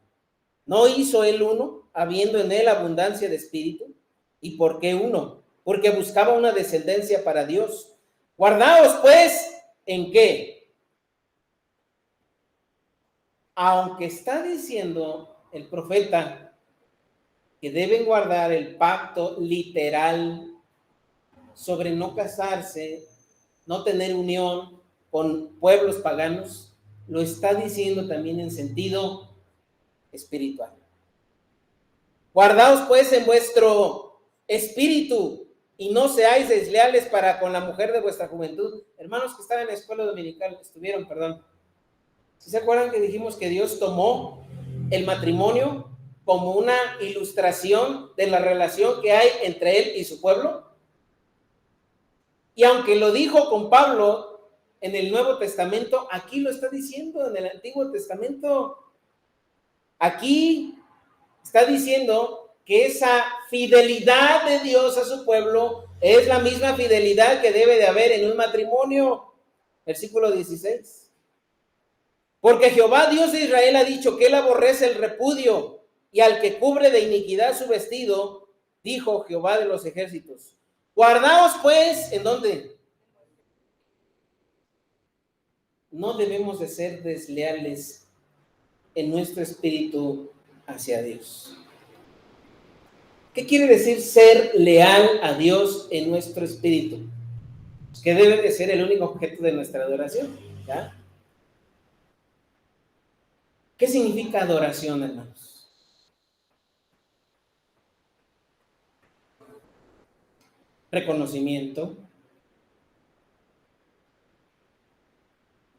¿No hizo él uno, habiendo en él abundancia de espíritu? ¿Y por qué uno? Porque buscaba una descendencia para Dios. Guardaos, pues, ¿en qué? Aunque está diciendo el profeta que deben guardar el pacto literal sobre no casarse, no tener unión con pueblos paganos, lo está diciendo también en sentido espiritual. Guardaos pues en vuestro espíritu y no seáis desleales para con la mujer de vuestra juventud. Hermanos que estaban en la escuela dominical, ¿Sí se acuerdan que dijimos que Dios tomó el matrimonio como una ilustración de la relación que hay entre él y su pueblo? Y aunque lo dijo con Pablo en el Nuevo Testamento, aquí lo está diciendo en el Antiguo Testamento. Aquí está diciendo que esa fidelidad de Dios a su pueblo es la misma fidelidad que debe de haber en un matrimonio. Versículo 16. Porque Jehová, Dios de Israel, ha dicho que él aborrece el repudio, y al que cubre de iniquidad su vestido, dijo Jehová de los ejércitos. Guardaos pues, ¿en dónde? No debemos de ser desleales en nuestro espíritu hacia Dios. ¿Qué quiere decir ser leal a Dios en nuestro espíritu? Que debe de ser el único objeto de nuestra adoración, ¿ya? ¿Qué significa adoración, hermanos? Reconocimiento.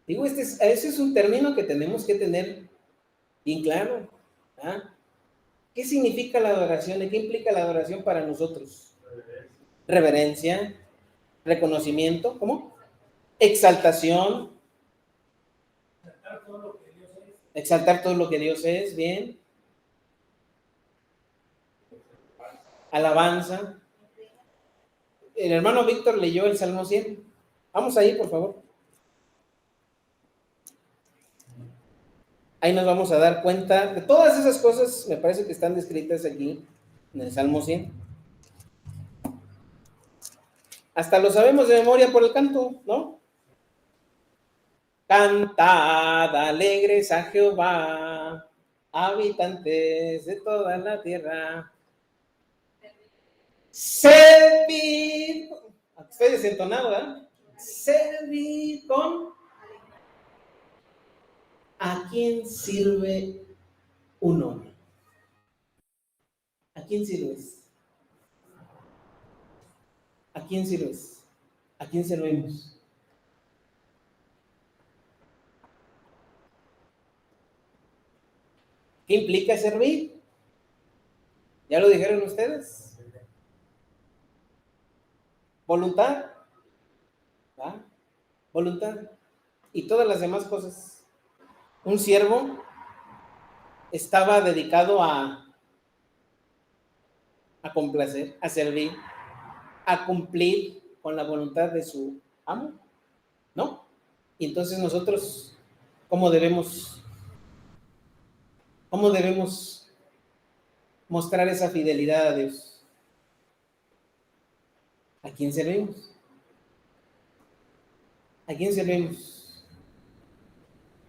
Digo, ese es un término que tenemos que tener bien claro. ¿Ah? ¿Qué significa la adoración? ¿Y qué implica la adoración para nosotros? Reverencia, reconocimiento, ¿cómo? Exaltación. Exaltar todo lo que Dios es, bien. Alabanza. El hermano Víctor leyó el Salmo 100. Vamos ahí, por favor. Ahí nos vamos a dar cuenta de todas esas cosas, me parece que están descritas aquí en el Salmo 100. Hasta lo sabemos de memoria por el canto, ¿no? Cantad alegres a Jehová, habitantes de toda la tierra. Servid, estoy desentonado, ¿verdad? Servid con... ¿A quién sirve un hombre? ¿A quién sirves? ¿A quién sirves? ¿A quién servimos? ¿Qué implica servir? ¿Ya lo dijeron ustedes? Voluntad, ¿va? Voluntad. Y todas las demás cosas. Un siervo estaba dedicado a complacer, a servir, a cumplir con la voluntad de su amo, ¿no? Y entonces nosotros, ¿cómo debemos mostrar esa fidelidad a Dios? ¿A quién servimos? ¿A quién servimos?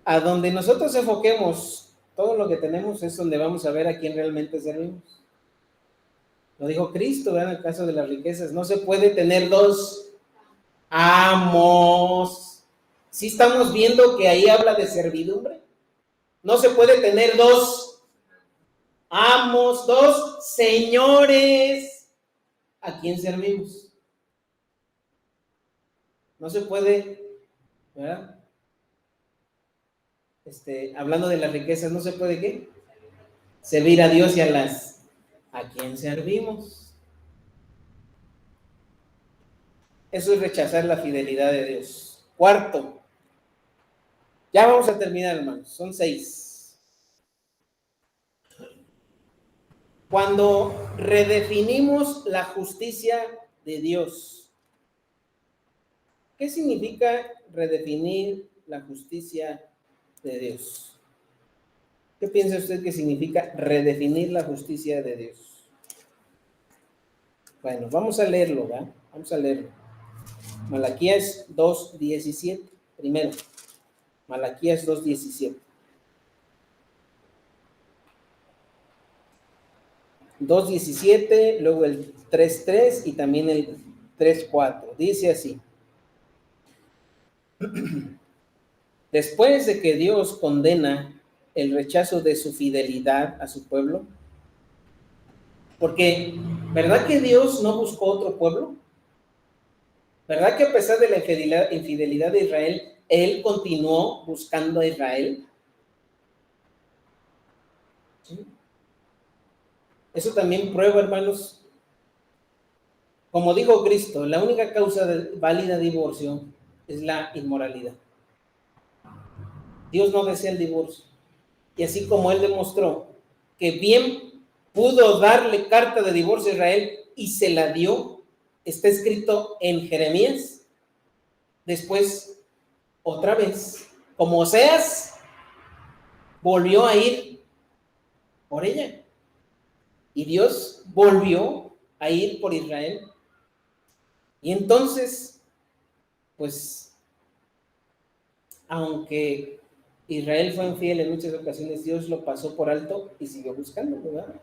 A donde nosotros enfoquemos todo lo que tenemos es donde vamos a ver a quién realmente servimos. Lo dijo Cristo, ¿verdad? En el caso de las riquezas, no se puede tener dos amos. ¿Sí estamos viendo que ahí habla de servidumbre? No se puede tener dos amos, dos señores. ¿A quién servimos? No se puede, ¿verdad? Hablando de las riquezas, no se puede ¿qué? Servir a Dios y ¿a quién servimos? Eso es rechazar la fidelidad de Dios. Cuarto, ya vamos a terminar, hermanos, son 6. Cuando redefinimos la justicia de Dios. ¿Qué significa redefinir la justicia de Dios? ¿Qué piensa usted que significa redefinir la justicia de Dios? Bueno, vamos a leerlo, ¿verdad? Vamos a leerlo. Malaquías 2:17, primero. Malaquías 2:17. 2:17, luego el 3:3 y también el 3:4. Dice así. Después de que Dios condena el rechazo de su fidelidad a su pueblo, porque ¿verdad que Dios no buscó otro pueblo? ¿Verdad que a pesar de la infidelidad de Israel, Él continuó buscando a Israel? ¿Sí? Eso también prueba, hermanos, como dijo Cristo, la única causa válida de divorcio es la inmoralidad. Dios no desea el divorcio. Y así como Él demostró que bien pudo darle carta de divorcio a Israel y se la dio, está escrito en Jeremías. Después, otra vez, como Oseas, volvió a ir por ella. Y Dios volvió a ir por Israel. Y entonces, pues, aunque Israel fue infiel en muchas ocasiones, Dios lo pasó por alto y siguió buscando, ¿verdad?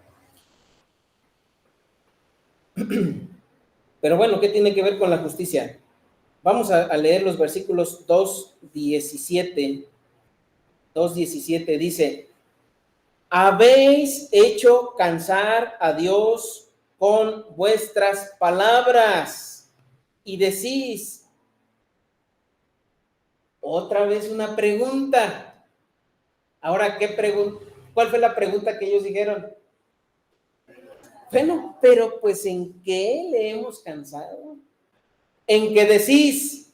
Pero bueno, ¿qué tiene que ver con la justicia? Vamos a leer los versículos 2:17. 2:17 dice: habéis hecho cansar a Dios con vuestras palabras y decís, otra vez una pregunta. Ahora, ¿cuál fue la pregunta que ellos dijeron? Bueno, pero pues ¿en qué le hemos cansado? En que decís,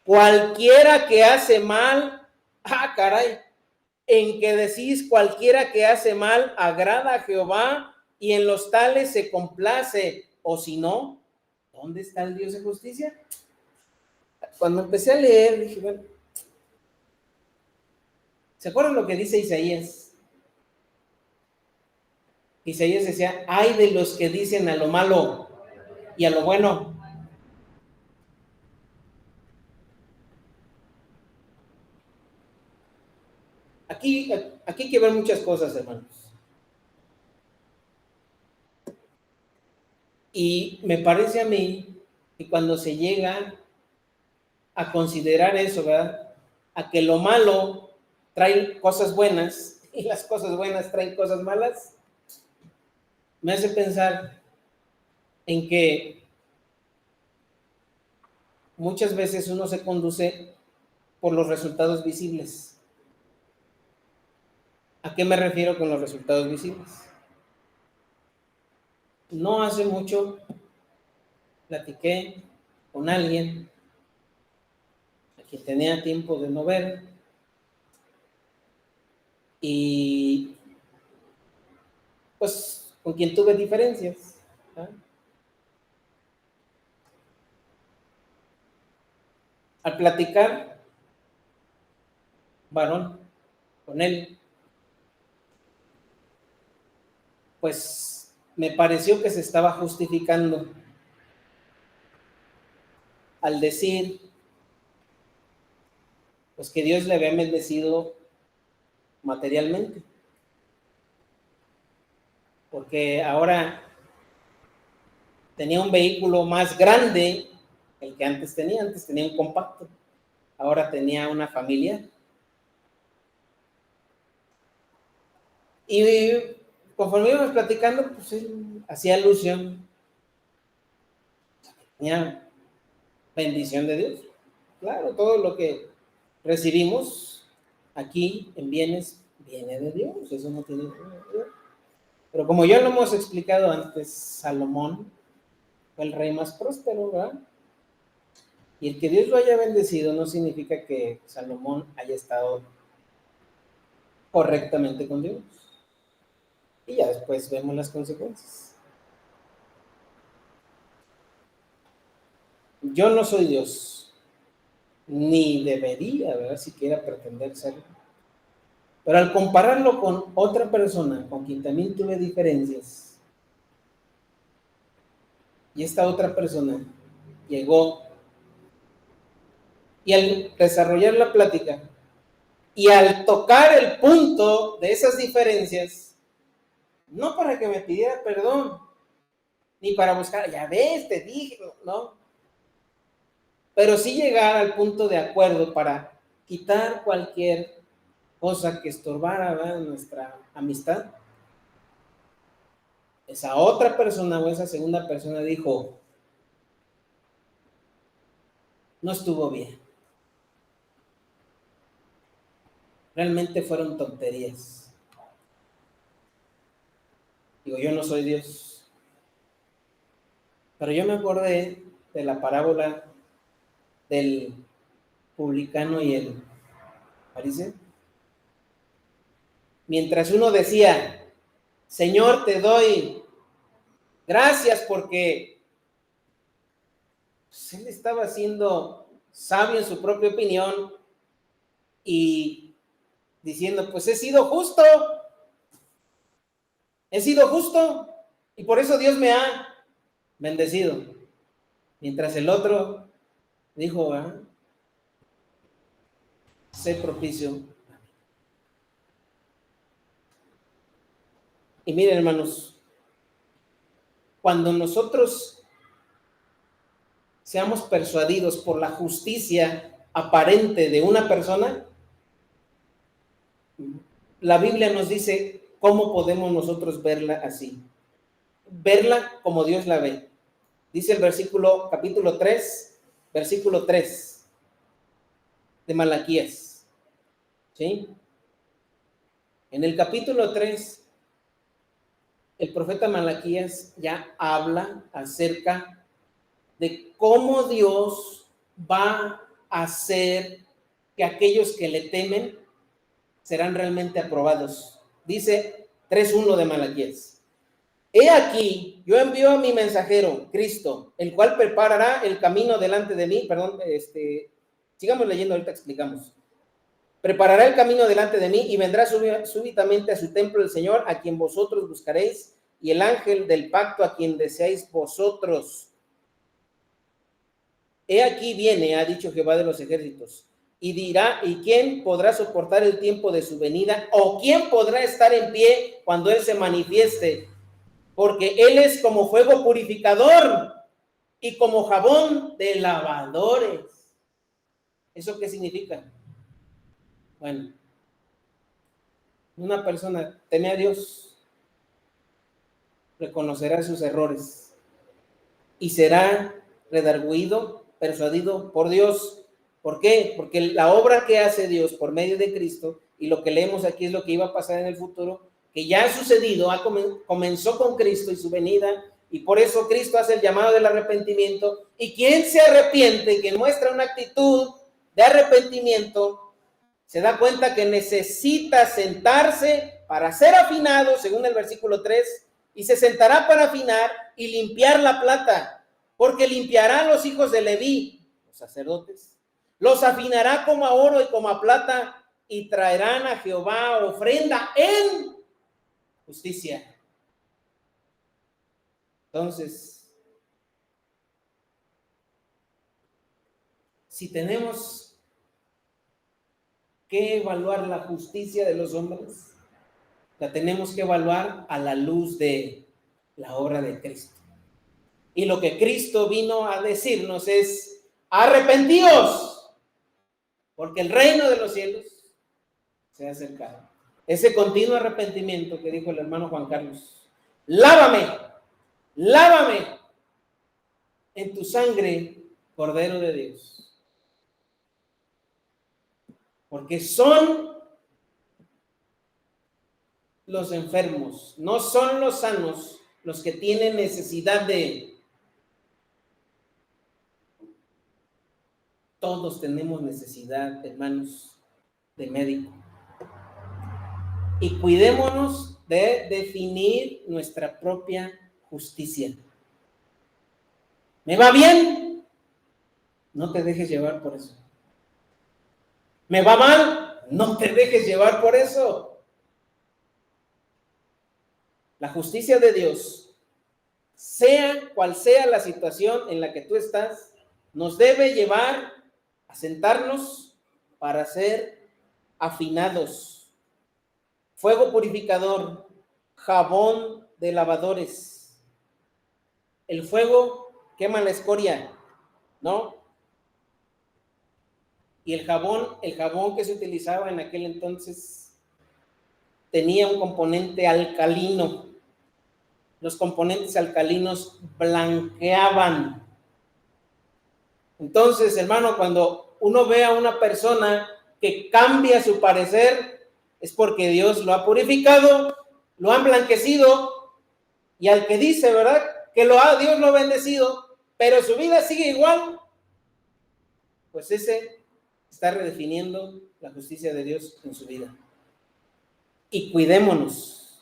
cualquiera que hace mal, caray, en que decís, cualquiera que hace mal agrada a Jehová y en los tales se complace, o si no, ¿dónde está el Dios de justicia? Cuando empecé a leer, dije, bueno, ¿se acuerdan lo que dice Isaías? Isaías decía, ay de los que dicen a lo malo y a lo bueno. Aquí hay que ver muchas cosas, hermanos. Y me parece a mí que cuando se llega a considerar eso, ¿verdad? A que lo malo trae cosas buenas y las cosas buenas traen cosas malas, me hace pensar en que muchas veces uno se conduce por los resultados visibles. ¿A qué me refiero con los resultados visibles? No hace mucho platiqué con alguien a quien tenía tiempo de no ver y pues con quien tuve diferencias, ¿verdad? Al platicar, varón, con él, pues me pareció que se estaba justificando al decir pues que Dios le había bendecido materialmente, porque ahora tenía un vehículo más grande el que antes tenía un compacto, ahora tenía una familia. Y conforme íbamos platicando, pues él hacía alusión, tenía bendición de Dios. Claro, todo lo que recibimos aquí en bienes viene de Dios, eso no tiene problema. Pero como ya lo hemos explicado antes, Salomón fue el rey más próspero, ¿verdad? Y el que Dios lo haya bendecido no significa que Salomón haya estado correctamente con Dios. Y ya después vemos las consecuencias. Yo no soy Dios, ni debería, ¿verdad? Siquiera pretender serlo. Pero al compararlo con otra persona con quien también tuve diferencias, y esta otra persona llegó y al desarrollar la plática y al tocar el punto de esas diferencias, no para que me pidiera perdón, ni para buscar, ya ves, te dije, no, pero sí llegar al punto de acuerdo para quitar cualquier cosa que estorbara, ¿verdad?, nuestra amistad. Esa otra persona o esa segunda persona dijo, no estuvo bien. Realmente fueron tonterías. Digo, yo no soy Dios. Pero yo me acordé de la parábola del publicano y el fariseo. Mientras uno decía, Señor, te doy gracias porque pues, él estaba siendo sabio en su propia opinión y diciendo, pues he sido justo y por eso Dios me ha bendecido. Mientras el otro dijo, sé propicio. Y miren, hermanos, cuando nosotros seamos persuadidos por la justicia aparente de una persona, la Biblia nos dice cómo podemos nosotros verla así. Verla como Dios la ve. Dice el versículo, capítulo 3, versículo 3 de Malaquías. ¿Sí? En el capítulo 3, el profeta Malaquías ya habla acerca de cómo Dios va a hacer que aquellos que le temen serán realmente aprobados. Dice 3:1 de Malaquías. He aquí, yo envío a mi mensajero, Cristo, el cual preparará el camino delante de mí. Perdón, sigamos leyendo, ahorita explicamos. Preparará el camino delante de mí y vendrá súbitamente a su templo el Señor, a quien vosotros buscaréis, y el ángel del pacto a quien deseáis vosotros. He aquí viene, ha dicho Jehová de los ejércitos, y dirá, ¿y quién podrá soportar el tiempo de su venida? ¿O quién podrá estar en pie cuando Él se manifieste? Porque Él es como fuego purificador y como jabón de lavadores. ¿Eso qué significa? Bueno, una persona teme a Dios, reconocerá sus errores y será redarguido persuadido por Dios. ¿Por qué? Porque la obra que hace Dios por medio de Cristo, y lo que leemos aquí es lo que iba a pasar en el futuro, que ya ha sucedido, comenzó con Cristo y su venida, y por eso Cristo hace el llamado del arrepentimiento, y quien se arrepiente, que muestra una actitud de arrepentimiento, se da cuenta que necesita sentarse para ser afinado, según el versículo 3, y se sentará para afinar y limpiar la plata, porque limpiará a los hijos de Leví, los sacerdotes, los afinará como a oro y como a plata, y traerán a Jehová ofrenda en justicia. Entonces, si tenemos que evaluar la justicia de los hombres, la tenemos que evaluar a la luz de la obra de Cristo. Y lo que Cristo vino a decirnos es: arrepentíos, porque el reino de los cielos se ha acercado. Ese continuo arrepentimiento que dijo el hermano Juan Carlos: lávame en tu sangre, Cordero de Dios. Porque son los enfermos, no son los sanos los que tienen necesidad de... Todos tenemos necesidad, hermanos, de médico. Y cuidémonos de definir nuestra propia justicia. ¿Me va bien? No te dejes llevar por eso. ¿Me va mal? No te dejes llevar por eso. La justicia de Dios, sea cual sea la situación en la que tú estás, nos debe llevar a sentarnos para ser afinados. Fuego purificador, jabón de lavadores. El fuego quema la escoria, ¿no? Y el jabón que se utilizaba en aquel entonces tenía un componente alcalino. Los componentes alcalinos blanqueaban. Entonces, hermano, cuando uno ve a una persona que cambia su parecer, es porque Dios lo ha purificado, lo ha emblanquecido, y al que dice, ¿verdad?, que Dios lo ha bendecido, pero su vida sigue igual, pues ese está redefiniendo la justicia de Dios en su vida. Y cuidémonos,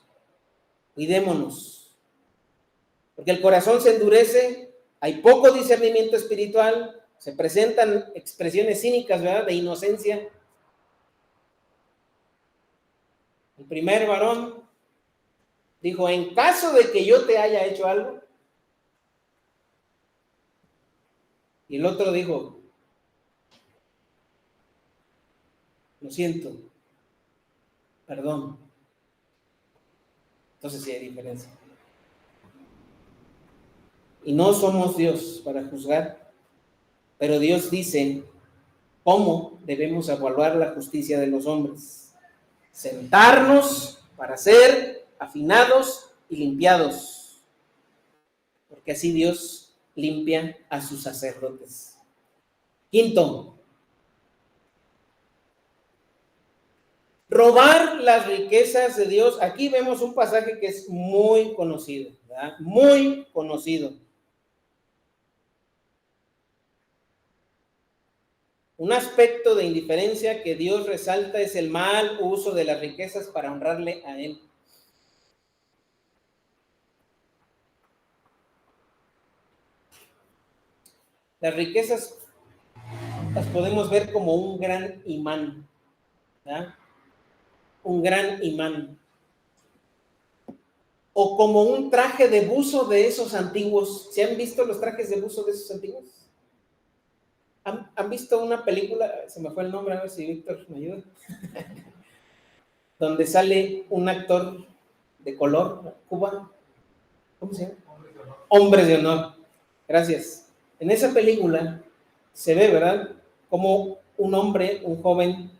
porque el corazón se endurece, hay poco discernimiento espiritual, se presentan expresiones cínicas, ¿verdad?, de inocencia. El primer varón dijo: en caso de que yo te haya hecho algo. Y el otro dijo: lo siento, perdón. Entonces sí hay diferencia. Y no somos Dios para juzgar, pero Dios dice cómo debemos evaluar la justicia de los hombres. Sentarnos para ser afinados y limpiados, porque así Dios limpia a sus sacerdotes. Quinto, robar las riquezas de Dios. Aquí vemos un pasaje que es muy conocido, ¿verdad? Muy conocido. Un aspecto de indiferencia que Dios resalta es el mal uso de las riquezas para honrarle a Él. Las riquezas las podemos ver como un gran imán, ¿verdad? Un gran imán. O como un traje de buzo de esos antiguos. ¿Se han visto los trajes de buzo de esos antiguos? ¿Han visto una película? Se me fue el nombre, a ver si Víctor me ayuda. Donde sale un actor de color, Cuba. ¿Cómo se llama? Hombres de honor. Gracias. En esa película se ve, ¿verdad?, como un hombre, un joven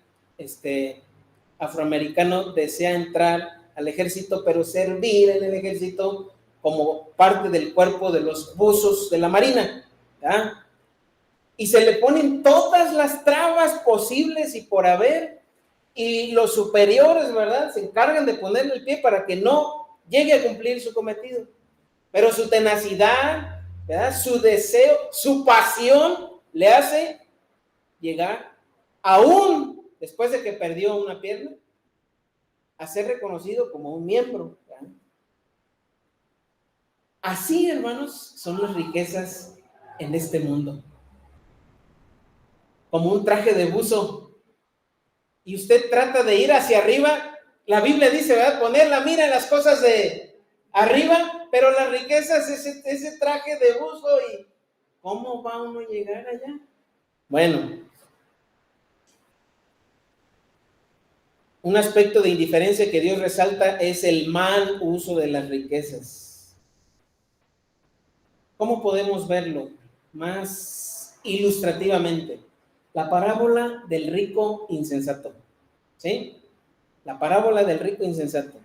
afroamericano desea entrar al ejército, pero servir en el ejército como parte del cuerpo de los buzos de la marina, ¿verdad? y se le ponen todas las trabas posibles y por haber, y los superiores, ¿verdad?, se encargan de ponerle el pie para que no llegue a cumplir su cometido. Pero su tenacidad, ¿verdad?, su deseo, su pasión le hace llegar, aún después de que perdió una pierna, a ser reconocido como un miembro, ¿verdad? Así, hermanos, son las riquezas en este mundo. Como un traje de buzo. Y usted trata de ir hacia arriba. La Biblia dice, ¿verdad?, poner la mira en las cosas de arriba, pero las riquezas es ese traje de buzo. ¿Y cómo va uno a llegar allá? Bueno, un aspecto de indiferencia que Dios resalta es el mal uso de las riquezas. ¿Cómo podemos verlo más ilustrativamente? La parábola del rico insensato. ¿Sí? La parábola del rico insensato.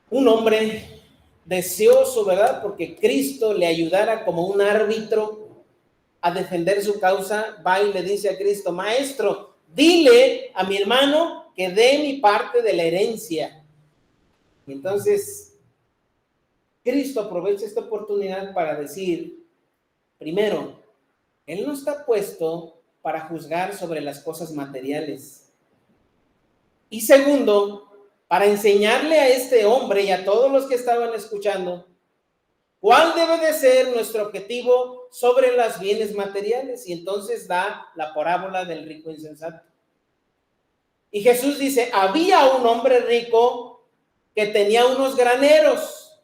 Un hombre deseoso, ¿verdad?, porque Cristo le ayudara como un árbitro a defender su causa, va y le dice a Cristo: Maestro, dile a mi hermano que dé mi parte de la herencia. Y entonces Cristo aprovecha esta oportunidad para decir, primero, Él no está puesto para juzgar sobre las cosas materiales. Y segundo, para enseñarle a este hombre y a todos los que estaban escuchando cuál debe de ser nuestro objetivo sobre los bienes materiales. Y entonces da la parábola del rico insensato. Y Jesús dice: había un hombre rico que tenía unos graneros,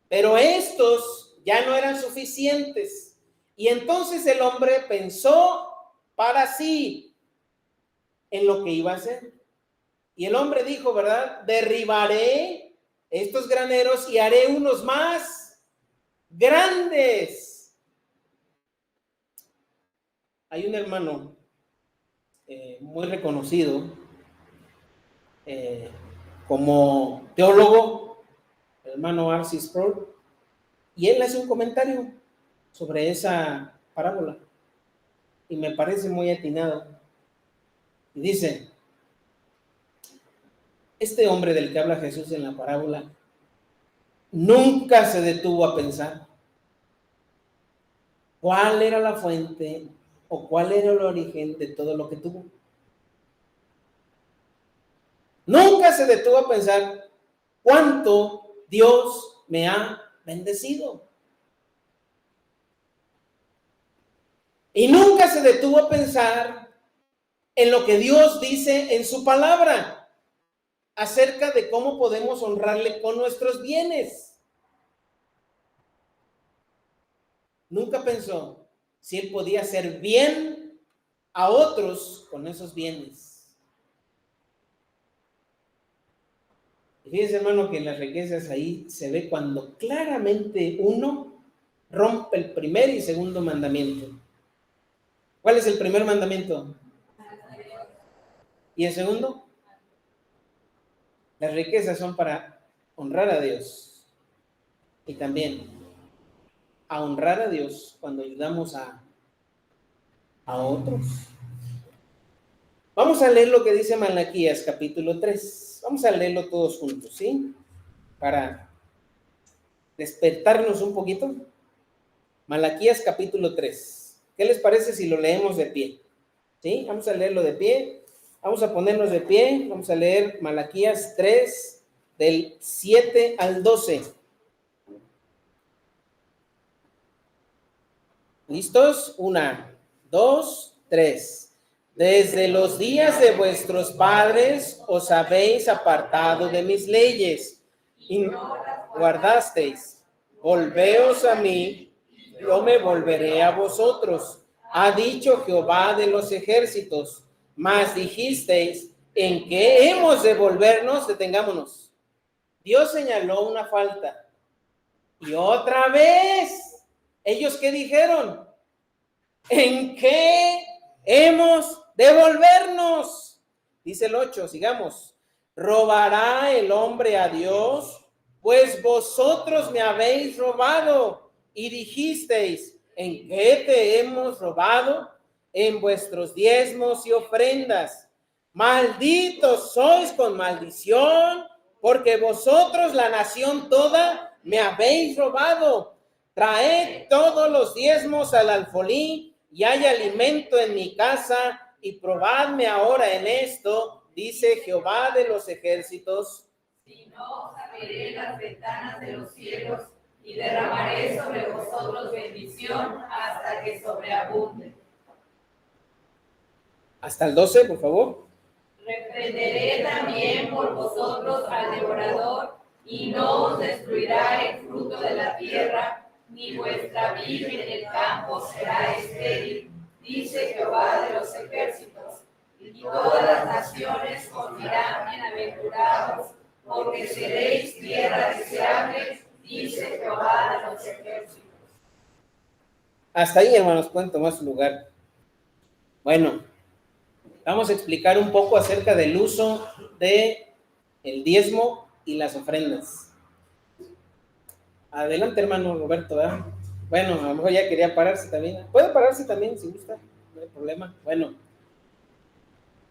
pero estos ya no eran suficientes. Y entonces el hombre pensó para sí en lo que iba a hacer. Y el hombre dijo, ¿verdad?, derribaré estos graneros y haré unos más grandes. Hay un hermano muy reconocido como teólogo, el hermano R.C. Sproul, y él hace un comentario sobre esa parábola y me parece muy atinado. Y dice: este hombre del que habla Jesús en la parábola nunca se detuvo a pensar cuál era la fuente o cuál era el origen de todo lo que tuvo. Nunca se detuvo a pensar cuánto Dios me ha bendecido. Y nunca se detuvo a pensar en lo que Dios dice en su palabra acerca de cómo podemos honrarle con nuestros bienes. Nunca pensó si él podía hacer bien a otros con esos bienes. Y fíjense, hermano, que en las riquezas ahí se ve cuando claramente uno rompe el primer y segundo mandamiento. ¿Cuál es el primer mandamiento? ¿Y el segundo? Las riquezas son para honrar a Dios y también a honrar a Dios cuando ayudamos a otros. Vamos a leer lo que dice Malaquías capítulo 3. Vamos a leerlo todos juntos, ¿sí? Para despertarnos un poquito. Malaquías capítulo 3. ¿Qué les parece si lo leemos de pie? ¿Sí? Vamos a leerlo de pie. Vamos a ponernos de pie. Vamos a leer Malaquías 3 del 7 al 12. ¿Listos? 1, 2, 3. Desde los días de vuestros padres os habéis apartado de mis leyes y guardasteis. Volveos a mí, yo me volveré a vosotros. Ha dicho Jehová de los ejércitos. Mas dijisteis: ¿en qué hemos de volvernos? Detengámonos. Dios señaló una falta. Y otra vez, ¿ellos qué dijeron? ¿En qué hemos de volvernos? Dice el 8, sigamos. ¿Robará el hombre a Dios? Pues vosotros me habéis robado. y dijisteis: ¿en qué te hemos robado? En vuestros diezmos y ofrendas. Malditos sois con maldición, porque vosotros, la nación toda, me habéis robado. Traed todos los diezmos al alfolí, y hay alimento en mi casa, y probadme ahora en esto, dice Jehová de los ejércitos. Si no, abriré las ventanas de los cielos y derramaré sobre vosotros bendición hasta que sobreabunde. Hasta el 12, por favor. Reprenderé también por vosotros al devorador, y no os destruirá el fruto de la tierra, ni vuestra vid en el campo será estéril, dice Jehová de los ejércitos. Y todas las naciones os dirán: bienaventurados, porque seréis tierra deseable, dice Jehová de los ejércitos. Hasta ahí, hermanos, pueden tomar su lugar. Bueno, vamos a explicar un poco acerca del uso de el diezmo y las ofrendas. Adelante, hermano Roberto, ¿verdad? Bueno, a lo mejor ya quería pararse también. Puede pararse también si gusta, no hay problema. Bueno,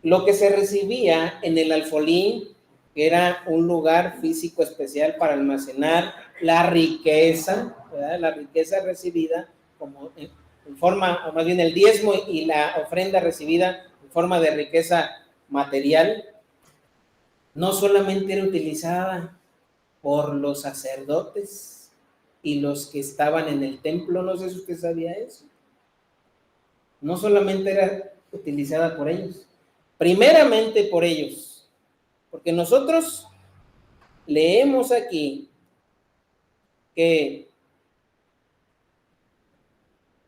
lo que se recibía en el alfolí, que era un lugar físico especial para almacenar la riqueza, ¿verdad? La riqueza recibida como en forma, o más bien el diezmo y la ofrenda recibida en forma de riqueza material, no solamente era utilizada por los sacerdotes y los que estaban en el templo, no sé si usted sabía eso, no solamente era utilizada por ellos, primeramente por ellos, porque nosotros leemos aquí que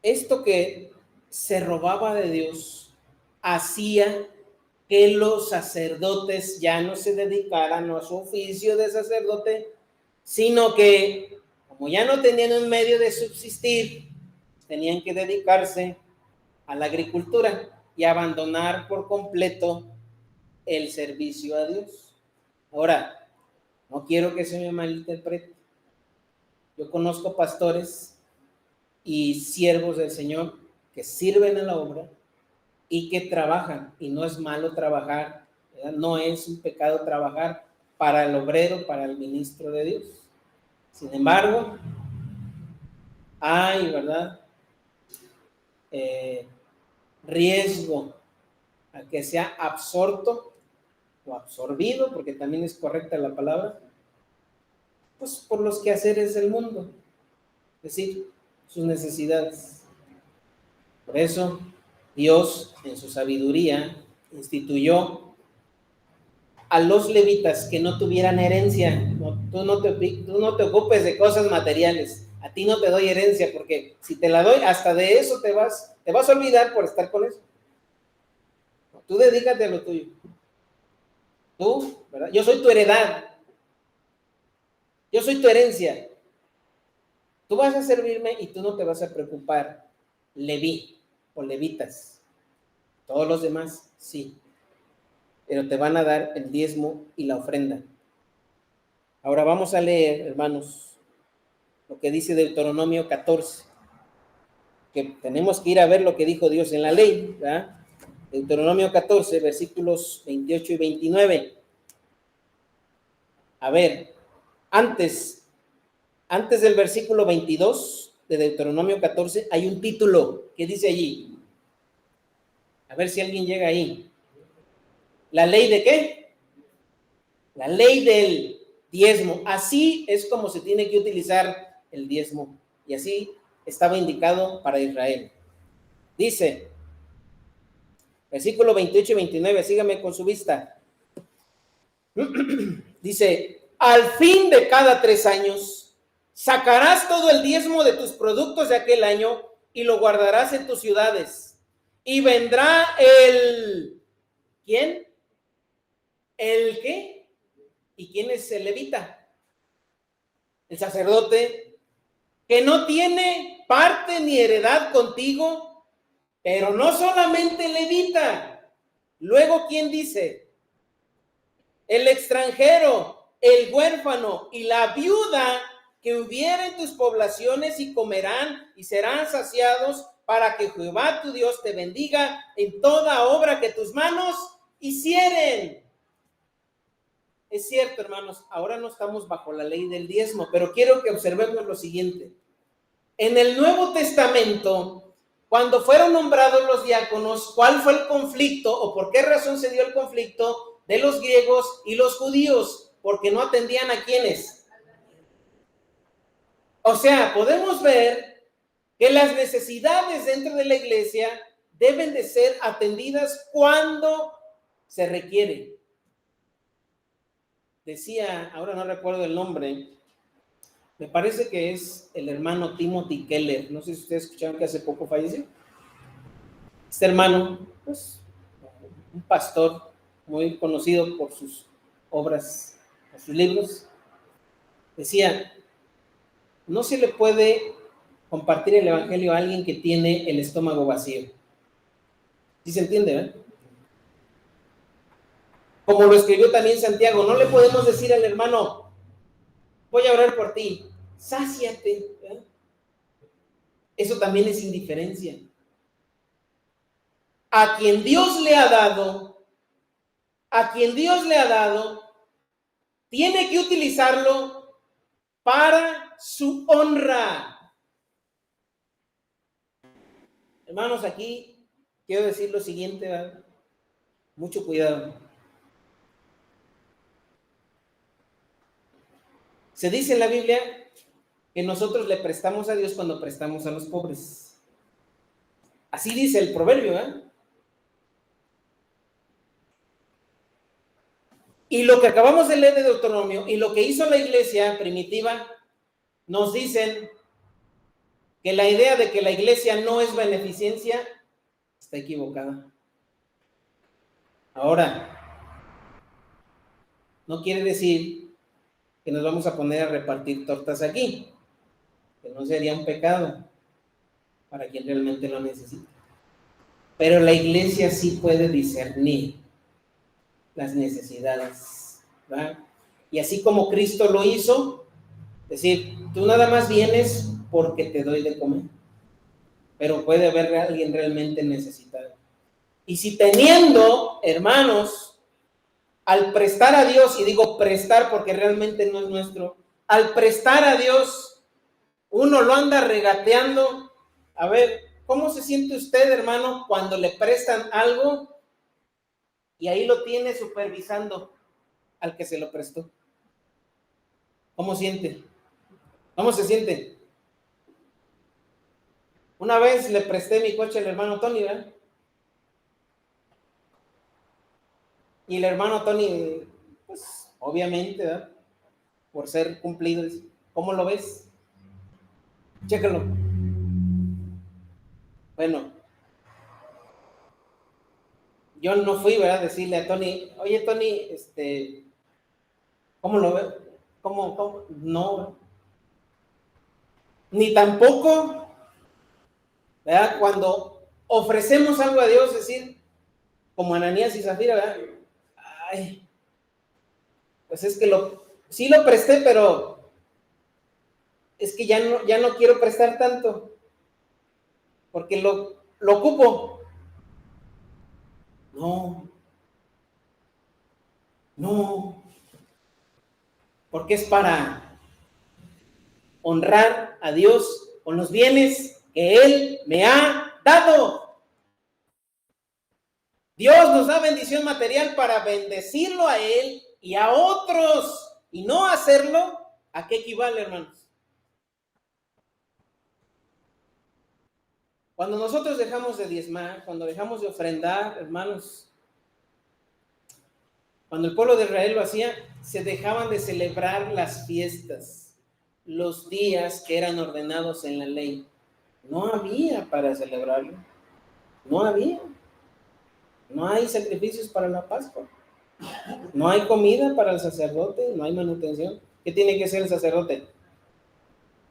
esto que se robaba de Dios hacía que los sacerdotes ya no se dedicaran a su oficio de sacerdote, sino que, como ya no tenían un medio de subsistir, tenían que dedicarse a la agricultura y abandonar por completo el servicio a Dios. Ahora, no quiero que se me malinterprete. Yo conozco pastores y siervos del Señor que sirven a la obra y que trabajan, y no es malo trabajar, ¿verdad? No es un pecado trabajar para el obrero, para el ministro de Dios. Sin embargo, hay, ¿verdad? Riesgo a que sea absorto o absorbido, porque también es correcta la palabra, pues por los quehaceres del mundo, es decir, sus necesidades. Por eso, Dios, en su sabiduría, instituyó a los levitas que no tuvieran herencia. No, tú no te ocupes de cosas materiales. A ti no te doy herencia, porque si te la doy, hasta de eso te vas a olvidar por estar con eso. Tú dedícate a lo tuyo. Tú, ¿verdad? Yo soy tu heredad. Yo soy tu herencia. Tú vas a servirme y tú no te vas a preocupar. Leví o levitas. Todos los demás, sí. Pero te van a dar el diezmo y la ofrenda. Ahora vamos a leer, hermanos, lo que dice Deuteronomio 14, que tenemos que ir a ver lo que dijo Dios en la ley, ¿verdad? Deuteronomio 14, versículos 28 y 29. A ver, antes del versículo 22 de Deuteronomio 14, hay un título que dice allí. A ver si alguien llega ahí. ¿La ley de qué? La ley del diezmo. Así es como se tiene que utilizar el diezmo. Y así estaba indicado para Israel. Dice, versículo 28 y 29, sígame con su vista. Dice, al fin de cada 3 años, sacarás todo el diezmo de tus productos de aquel año y lo guardarás en tus ciudades. Y vendrá el... ¿Quién? ¿El qué? ¿Y quién es el levita? El sacerdote que no tiene parte ni heredad contigo, pero no solamente levita. Luego, ¿quién dice? El extranjero, el huérfano y la viuda que hubiera en tus poblaciones y comerán y serán saciados, para que Jehová tu Dios te bendiga en toda obra que tus manos hicieren. Es cierto, hermanos, ahora no estamos bajo la ley del diezmo, pero quiero que observemos lo siguiente. En el Nuevo Testamento, cuando fueron nombrados los diáconos, ¿cuál fue el conflicto o por qué razón se dio el conflicto de los griegos y los judíos? Porque no atendían a quiénes. O sea, podemos ver que las necesidades dentro de la iglesia deben de ser atendidas cuando se requiere. Decía, ahora no recuerdo el nombre, me parece que es el hermano Timothy Keller, no sé si ustedes escucharon que hace poco falleció. Este hermano, pues, un pastor muy conocido por sus obras, por sus libros, decía, no se le puede compartir el evangelio a alguien que tiene el estómago vacío. ¿Sí se entiende, verdad? Como lo escribió también Santiago, no le podemos decir al hermano, voy a orar por ti, sáciate, ¿verdad? Eso también es indiferencia. A quien Dios le ha dado, tiene que utilizarlo para su honra. Hermanos, aquí quiero decir lo siguiente, ¿verdad? Mucho cuidado. Se dice en la Biblia que nosotros le prestamos a Dios cuando prestamos a los pobres. Así dice el proverbio, ¿eh? Y lo que acabamos de leer de Deuteronomio y lo que hizo la iglesia primitiva, nos dicen que la idea de que la iglesia no es beneficencia está equivocada. Ahora, no quiere decir que nos vamos a poner a repartir tortas aquí, que no sería un pecado para quien realmente lo necesita. Pero la iglesia sí puede discernir las necesidades, ¿verdad? Y así como Cristo lo hizo, es decir, tú nada más vienes porque te doy de comer, pero puede haber alguien realmente necesitado. Y si teniendo, hermanos, al prestar a Dios, y digo prestar porque realmente no es nuestro, al prestar a Dios, uno lo anda regateando. A ver, ¿cómo se siente usted, hermano, cuando le prestan algo y ahí lo tiene supervisando al que se lo prestó? ¿Cómo siente? ¿Cómo se siente? Una vez le presté mi coche al hermano Tony, ¿verdad? Y el hermano Tony, pues, obviamente, ¿verdad? Por ser cumplido, dice, ¿cómo lo ves? Chécalo. Bueno, yo no fui, ¿verdad? Decirle a Tony, oye, Tony, ¿cómo lo ves? ¿Cómo? No, ni tampoco, ¿verdad? Cuando ofrecemos algo a Dios, es decir, como Ananías y Zafira, ¿verdad? Ay, pues es que sí lo presté, pero es que ya no quiero prestar tanto, porque lo ocupo. No, porque es para honrar a Dios con los bienes que Él me ha dado. Dios nos da bendición material para bendecirlo a Él y a otros, y no hacerlo. ¿A qué equivale, hermanos? Cuando nosotros dejamos de diezmar, cuando dejamos de ofrendar, hermanos, cuando el pueblo de Israel lo hacía, se dejaban de celebrar las fiestas, los días que eran ordenados en la ley. No había para celebrarlo. No había. No hay sacrificios para la Pascua. No hay comida para el sacerdote, no hay manutención. ¿Qué tiene que hacer el sacerdote?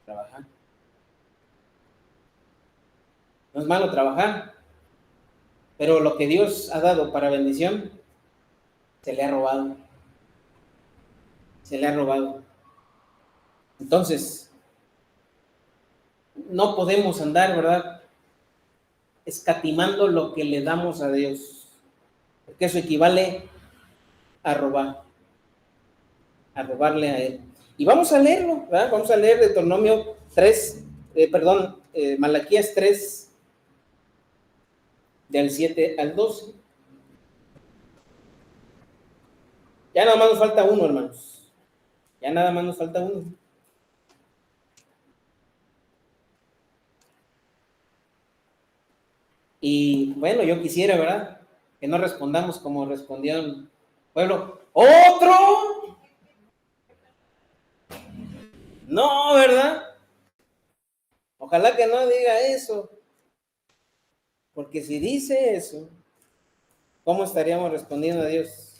Trabajar. No es malo trabajar, pero lo que Dios ha dado para bendición, se le ha robado. Se le ha robado. Entonces, no podemos andar, ¿verdad?, escatimando lo que le damos a Dios, porque eso equivale a robar, a robarle a Él. Y vamos a leerlo, ¿verdad? Vamos a leer Deuteronomio 3, Malaquías 3, del 7 al 12. Ya nada más nos falta uno, hermanos. Ya nada más nos falta uno. Y bueno, yo quisiera, ¿verdad?, que no respondamos como respondió el pueblo. ¡Otro! No, ¿verdad? Ojalá que no diga eso. Porque si dice eso, ¿cómo estaríamos respondiendo a Dios?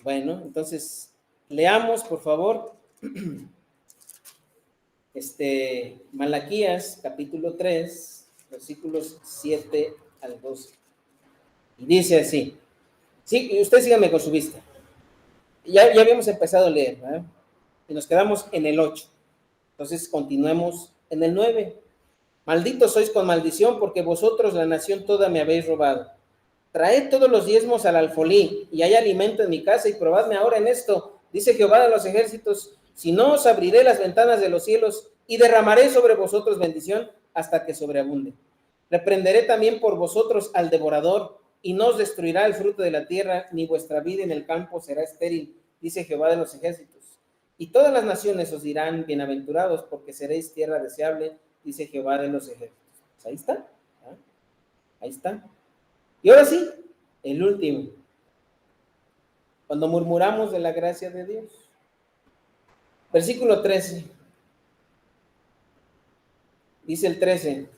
Bueno, entonces, leamos, por favor, Malaquías, capítulo 3, versículos 7 al 12. Y dice así. Sí, y usted sígame con su vista. Ya habíamos empezado a leer, ¿verdad? Y nos quedamos en el 8. Entonces, continuemos en el 9. Malditos sois con maldición, porque vosotros, la nación toda, me habéis robado. Traed todos los diezmos al alfolí, y hay alimento en mi casa, y probadme ahora en esto, dice Jehová de los ejércitos, si no os abriré las ventanas de los cielos, y derramaré sobre vosotros bendición hasta que sobreabunde. Reprenderé también por vosotros al devorador, y no os destruirá el fruto de la tierra, ni vuestra vida en el campo será estéril, dice Jehová de los ejércitos. Y todas las naciones os dirán, bienaventurados, porque seréis tierra deseable, dice Jehová de los ejércitos. Pues ahí está, ¿ah? Ahí está. Y ahora sí, el último. Cuando murmuramos de la gracia de Dios. Versículo 13. Dice el 13.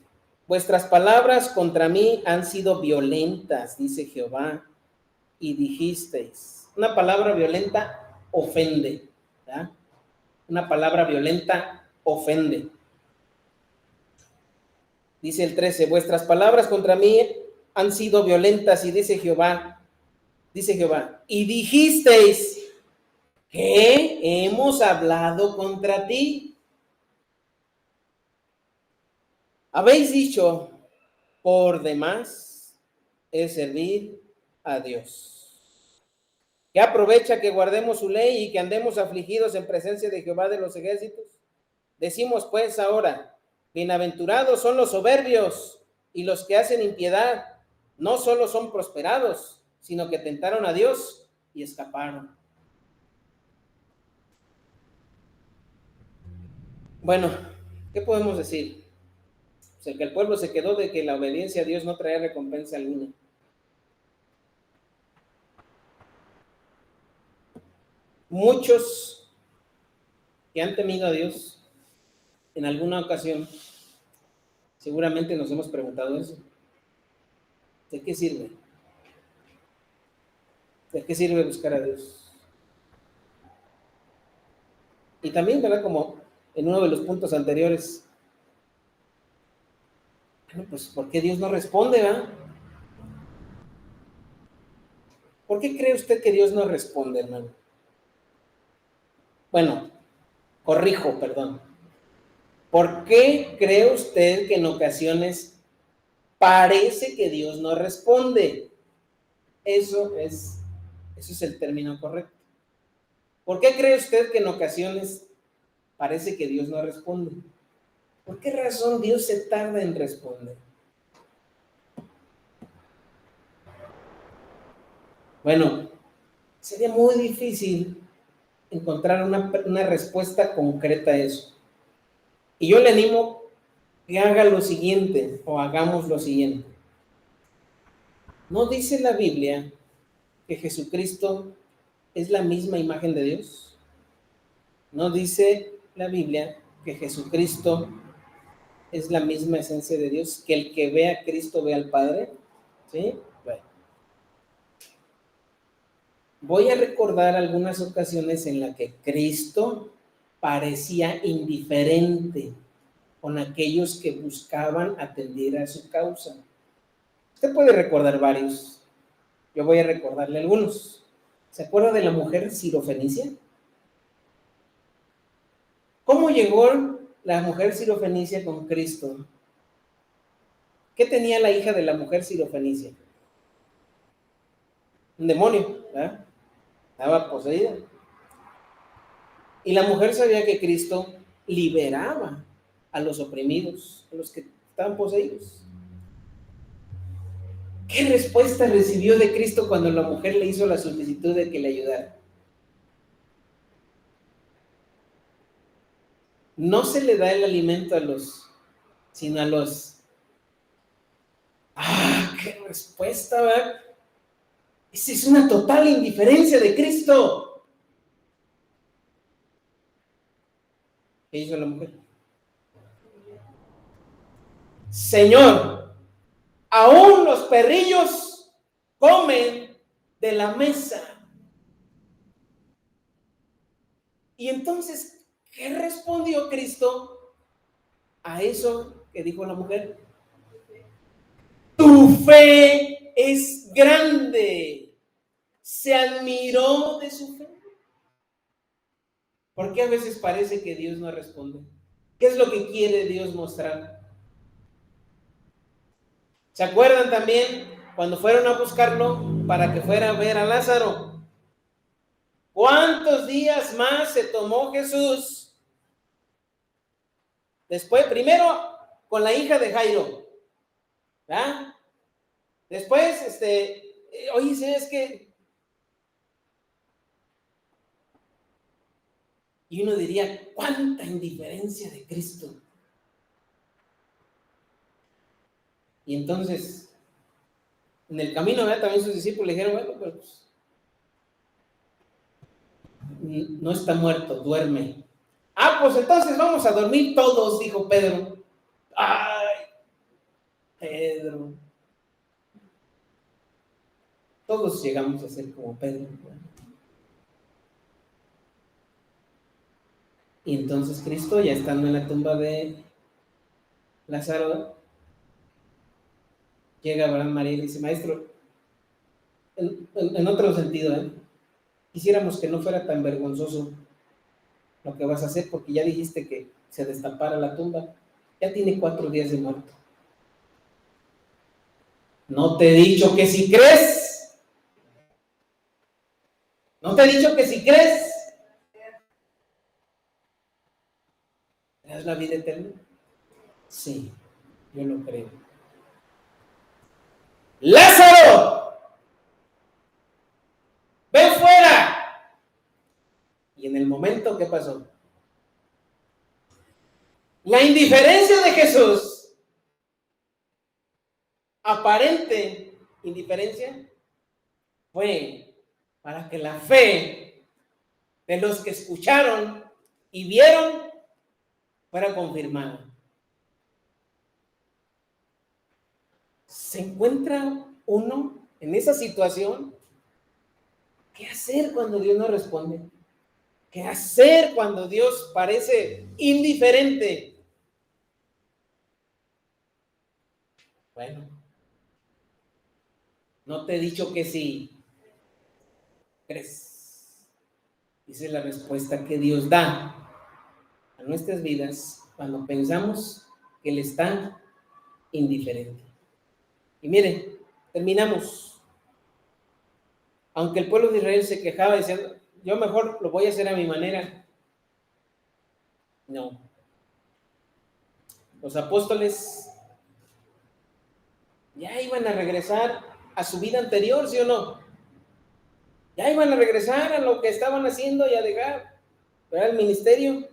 Vuestras palabras contra mí han sido violentas, dice Jehová, y dijisteis. Una palabra violenta ofende, ¿verdad? Una palabra violenta ofende. Dice el 13. Vuestras palabras contra mí han sido violentas, y dice Jehová, y dijisteis, ¿qué hemos hablado contra ti? Habéis dicho, por demás es servir a Dios. ¿Qué aprovecha que guardemos su ley y que andemos afligidos en presencia de Jehová de los ejércitos? Decimos pues ahora, bienaventurados son los soberbios y los que hacen impiedad, no solo son prosperados, sino que tentaron a Dios y escaparon. Bueno, ¿qué podemos decir? Pues que el pueblo se quedó de que la obediencia a Dios no traía recompensa alguna. Muchos que han temido a Dios en alguna ocasión, seguramente nos hemos preguntado eso. ¿De qué sirve? ¿De qué sirve buscar a Dios? Y también, ¿verdad? Como en uno de los puntos anteriores, bueno, pues ¿por qué Dios no responde, verdad? ¿Por qué cree usted que Dios no responde, hermano? Bueno, corrijo, perdón. ¿Por qué cree usted que en ocasiones parece que Dios no responde? Eso es el término correcto. ¿Por qué cree usted que en ocasiones parece que Dios no responde? ¿Por qué razón Dios se tarda en responder? Bueno, sería muy difícil encontrar una respuesta concreta a eso. Y yo le animo que haga lo siguiente, o hagamos lo siguiente. ¿No dice la Biblia que Jesucristo es la misma imagen de Dios? ¿No dice la Biblia que Jesucristo es la misma esencia de Dios? Que el que ve a Cristo ve al Padre. ¿Sí? Bueno. Voy a recordar algunas ocasiones en las que Cristo parecía indiferente con aquellos que buscaban atender a su causa. Usted puede recordar varios. Yo voy a recordarle algunos. ¿Se acuerda de la mujer sirofenicia? ¿Cómo llegó la mujer sirofenicia con Cristo? ¿Qué tenía la hija de la mujer sirofenicia? Un demonio, ¿verdad? Estaba poseída. Y la mujer sabía que Cristo liberaba a los oprimidos, a los que estaban poseídos. ¿Qué respuesta recibió de Cristo cuando la mujer le hizo la solicitud de que le ayudara? No se le da el alimento a los, sino a los. ¡Ah, qué respuesta, ¿verdad? Esa es una total indiferencia de Cristo. ¿Qué hizo la mujer? Señor, aún los perrillos comen de la mesa. Y entonces, ¿qué respondió Cristo a eso que dijo la mujer? Tu fe es grande. Se admiró de su fe. ¿Por qué a veces parece que Dios no responde? ¿Qué es lo que quiere Dios mostrar? ¿Se acuerdan también cuando fueron a buscarlo para que fuera a ver a Lázaro? ¿Cuántos días más se tomó Jesús? Después, primero con la hija de Jairo, ¿verdad? Después, oye, ¿sí es que? Y uno diría, ¿cuánta indiferencia de Cristo? Y entonces, en el camino, ¿verdad? También sus discípulos le dijeron, bueno, pues, no está muerto, duerme. Ah, pues entonces vamos a dormir todos, dijo Pedro. Ay, Pedro. Todos llegamos a ser como Pedro. Y entonces Cristo, ya estando en la tumba de Lázaro, llega Abraham María y le dice, maestro, en otro sentido, quisiéramos que no fuera tan vergonzoso lo que vas a hacer, porque ya dijiste que se destapara la tumba. Ya tiene 4 días de muerto. ¿No te he dicho que si crees? ¿No te he dicho que si crees? ¿Es la vida eterna? Sí, yo lo creo. ¡Lázaro! ¡Ven fuera! Y en el momento, ¿qué pasó? La indiferencia de Jesús, aparente indiferencia, fue para que la fe de los que escucharon y vieron fuera confirmada. ¿Se encuentra uno en esa situación? ¿Qué hacer cuando Dios no responde? ¿Qué hacer cuando Dios parece indiferente? Bueno, no te he dicho que sí. ¿Crees? Esa es la respuesta que Dios da a nuestras vidas cuando pensamos que Él está indiferente. Y miren, terminamos. Aunque el pueblo de Israel se quejaba diciendo, yo mejor lo voy a hacer a mi manera. No. Los apóstoles ya iban a regresar a su vida anterior, ¿sí o no? Ya iban a regresar a lo que estaban haciendo y a dejar, ¿verdad? El ministerio.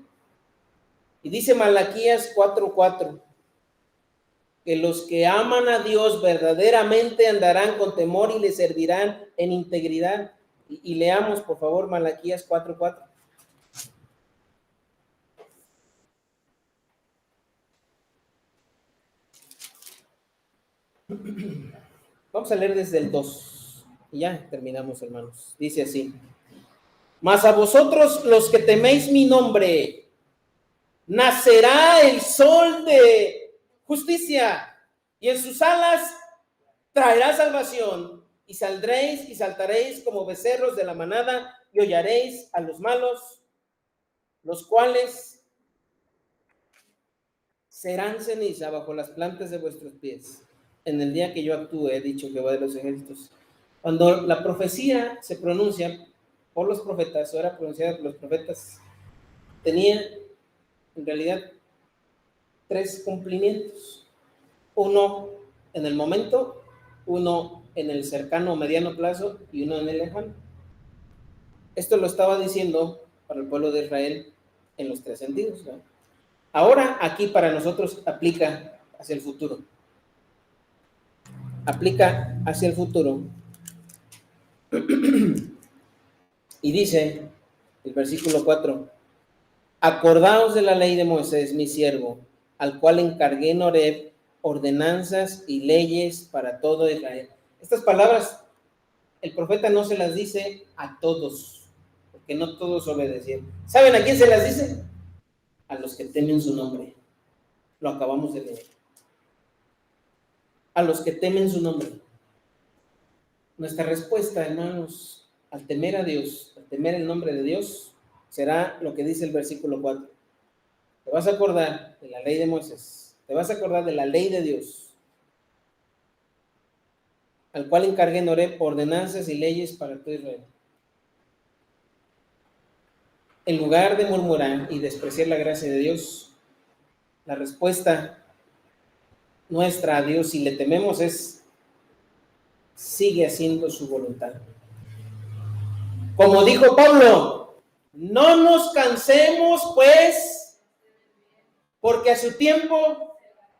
Y dice Malaquías 4:4, que los que aman a Dios verdaderamente andarán con temor y le servirán en integridad. Y leamos, por favor, Malaquías 4:4. Vamos a leer desde el 2. Y ya terminamos, hermanos. Dice así. Mas a vosotros los que teméis mi nombre, nacerá el sol de justicia, y en sus alas traerá salvación. y saldréis y saltaréis como becerros de la manada, y hollaréis a los malos, los cuales serán ceniza bajo las plantas de vuestros pies. En el día que yo actúe, he dicho Jehová de los ejércitos. Cuando la profecía se pronuncia por los profetas, o era pronunciada por los profetas, tenía en realidad 3 cumplimientos. Uno en el momento, uno en el cercano o mediano plazo y uno en el lejano. Esto lo estaba diciendo para el pueblo de Israel en los 3 sentidos, ¿no? Ahora aquí para nosotros aplica hacia el futuro. Aplica hacia el futuro. Y dice el versículo 4: acordaos de la ley de Moisés, mi siervo, al cual encargué en Horeb ordenanzas y leyes para todo Israel. Estas palabras el profeta no se las dice a todos, porque no todos obedecieron. ¿Saben a quién se las dice? A los que temen su nombre. Lo acabamos de leer. A los que temen su nombre. Nuestra respuesta, hermanos, al temer a Dios, al temer el nombre de Dios, será lo que dice el versículo 4. Te vas a acordar de la ley de Moisés, te vas a acordar de la ley de Dios, al cual encargué en Horeb ordenanzas y leyes para todo Israel. En lugar de murmurar y despreciar la gracia de Dios, la respuesta nuestra a Dios, si le tememos, es: sigue haciendo su voluntad. Como dijo Pablo, no nos cansemos, pues, porque a su tiempo,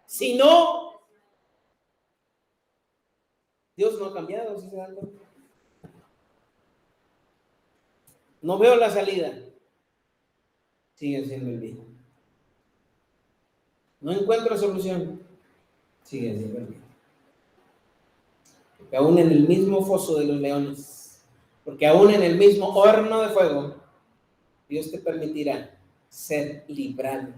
si no, Dios no ha cambiado, ¿sí se dan cuenta? No veo la salida, sigue haciendo el bien. No encuentro solución, sigue haciendo el bien. Porque aún en el mismo foso de los leones, porque aún en el mismo horno de fuego, Dios te permitirá ser librado.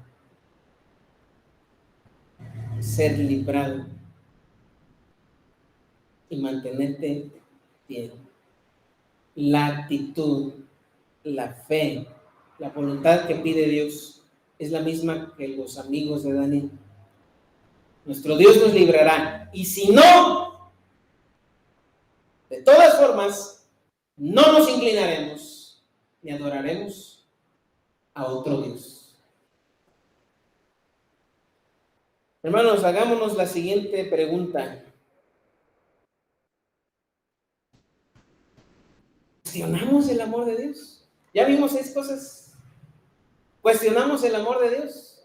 Ser librado y mantenerte bien. La actitud, la fe, la voluntad que pide Dios es la misma que los amigos de Daniel. Nuestro Dios nos librará, y si no, de todas formas, no nos inclinaremos ni adoraremos a otro Dios. Hermanos, hagámonos la siguiente pregunta. ¿Cuestionamos el amor de Dios? Ya vimos 6 cosas. ¿Cuestionamos el amor de Dios?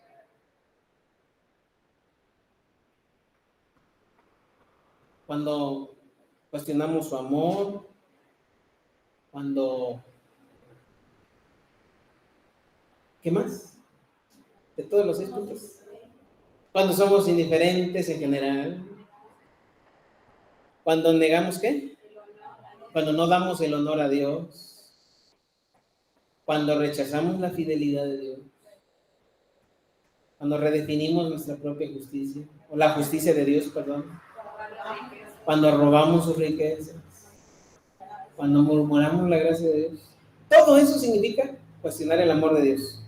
Cuando cuestionamos su amor, cuando... ¿Qué más? De todos los 6 puntos. Cuando somos indiferentes en general. Cuando negamos, ¿qué? Cuando no damos el honor a Dios. Cuando rechazamos la fidelidad de Dios. Cuando redefinimos nuestra propia justicia. O la justicia de Dios, perdón. Cuando robamos sus riquezas. Cuando murmuramos la gracia de Dios. Todo eso significa cuestionar el amor de Dios.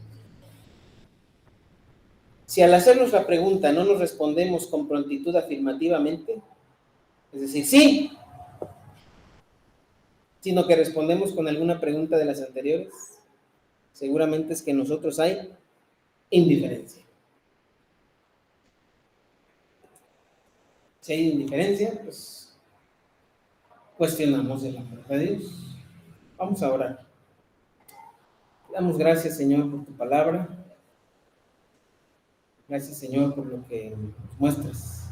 Si al hacernos la pregunta no nos respondemos con prontitud afirmativamente, es decir, sí, sino que respondemos con alguna pregunta de las anteriores, seguramente es que en nosotros hay indiferencia. Si hay indiferencia, pues cuestionamos el amor de Dios. Vamos a orar. Damos gracias, Señor, por tu palabra. Gracias, Señor, por lo que nos muestras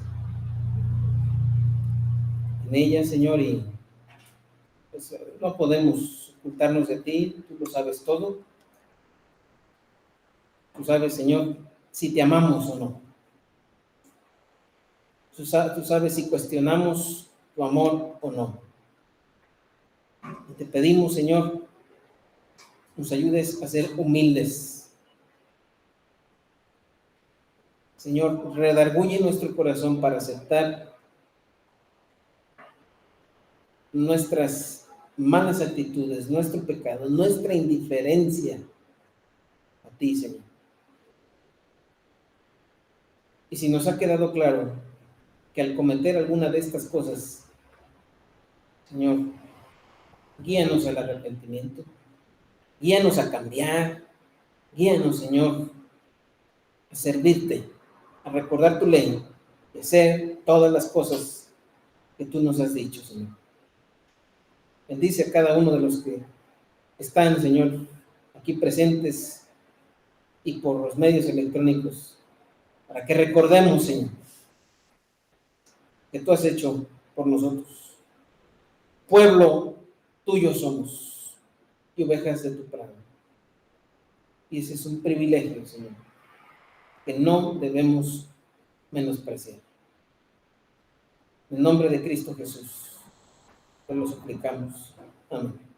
en ella, Señor, y pues, no podemos ocultarnos de ti, tú lo sabes todo. Tú sabes, Señor, si te amamos o no. Tú sabes si cuestionamos tu amor o no. Y te pedimos, Señor, nos ayudes a ser humildes. Señor, redarguye nuestro corazón para aceptar nuestras malas actitudes, nuestro pecado, nuestra indiferencia a ti, Señor. Y si nos ha quedado claro que al cometer alguna de estas cosas, Señor, guíanos al arrepentimiento, guíanos a cambiar, guíanos, Señor, a servirte, a recordar tu ley, y hacer todas las cosas que tú nos has dicho, Señor. Bendice a cada uno de los que están, Señor, aquí presentes y por los medios electrónicos, para que recordemos, Señor, que tú has hecho por nosotros. Pueblo tuyo somos y ovejas de tu prado. Y ese es un privilegio, Señor, que no debemos menospreciar. En nombre de Cristo Jesús, te lo suplicamos. Amén.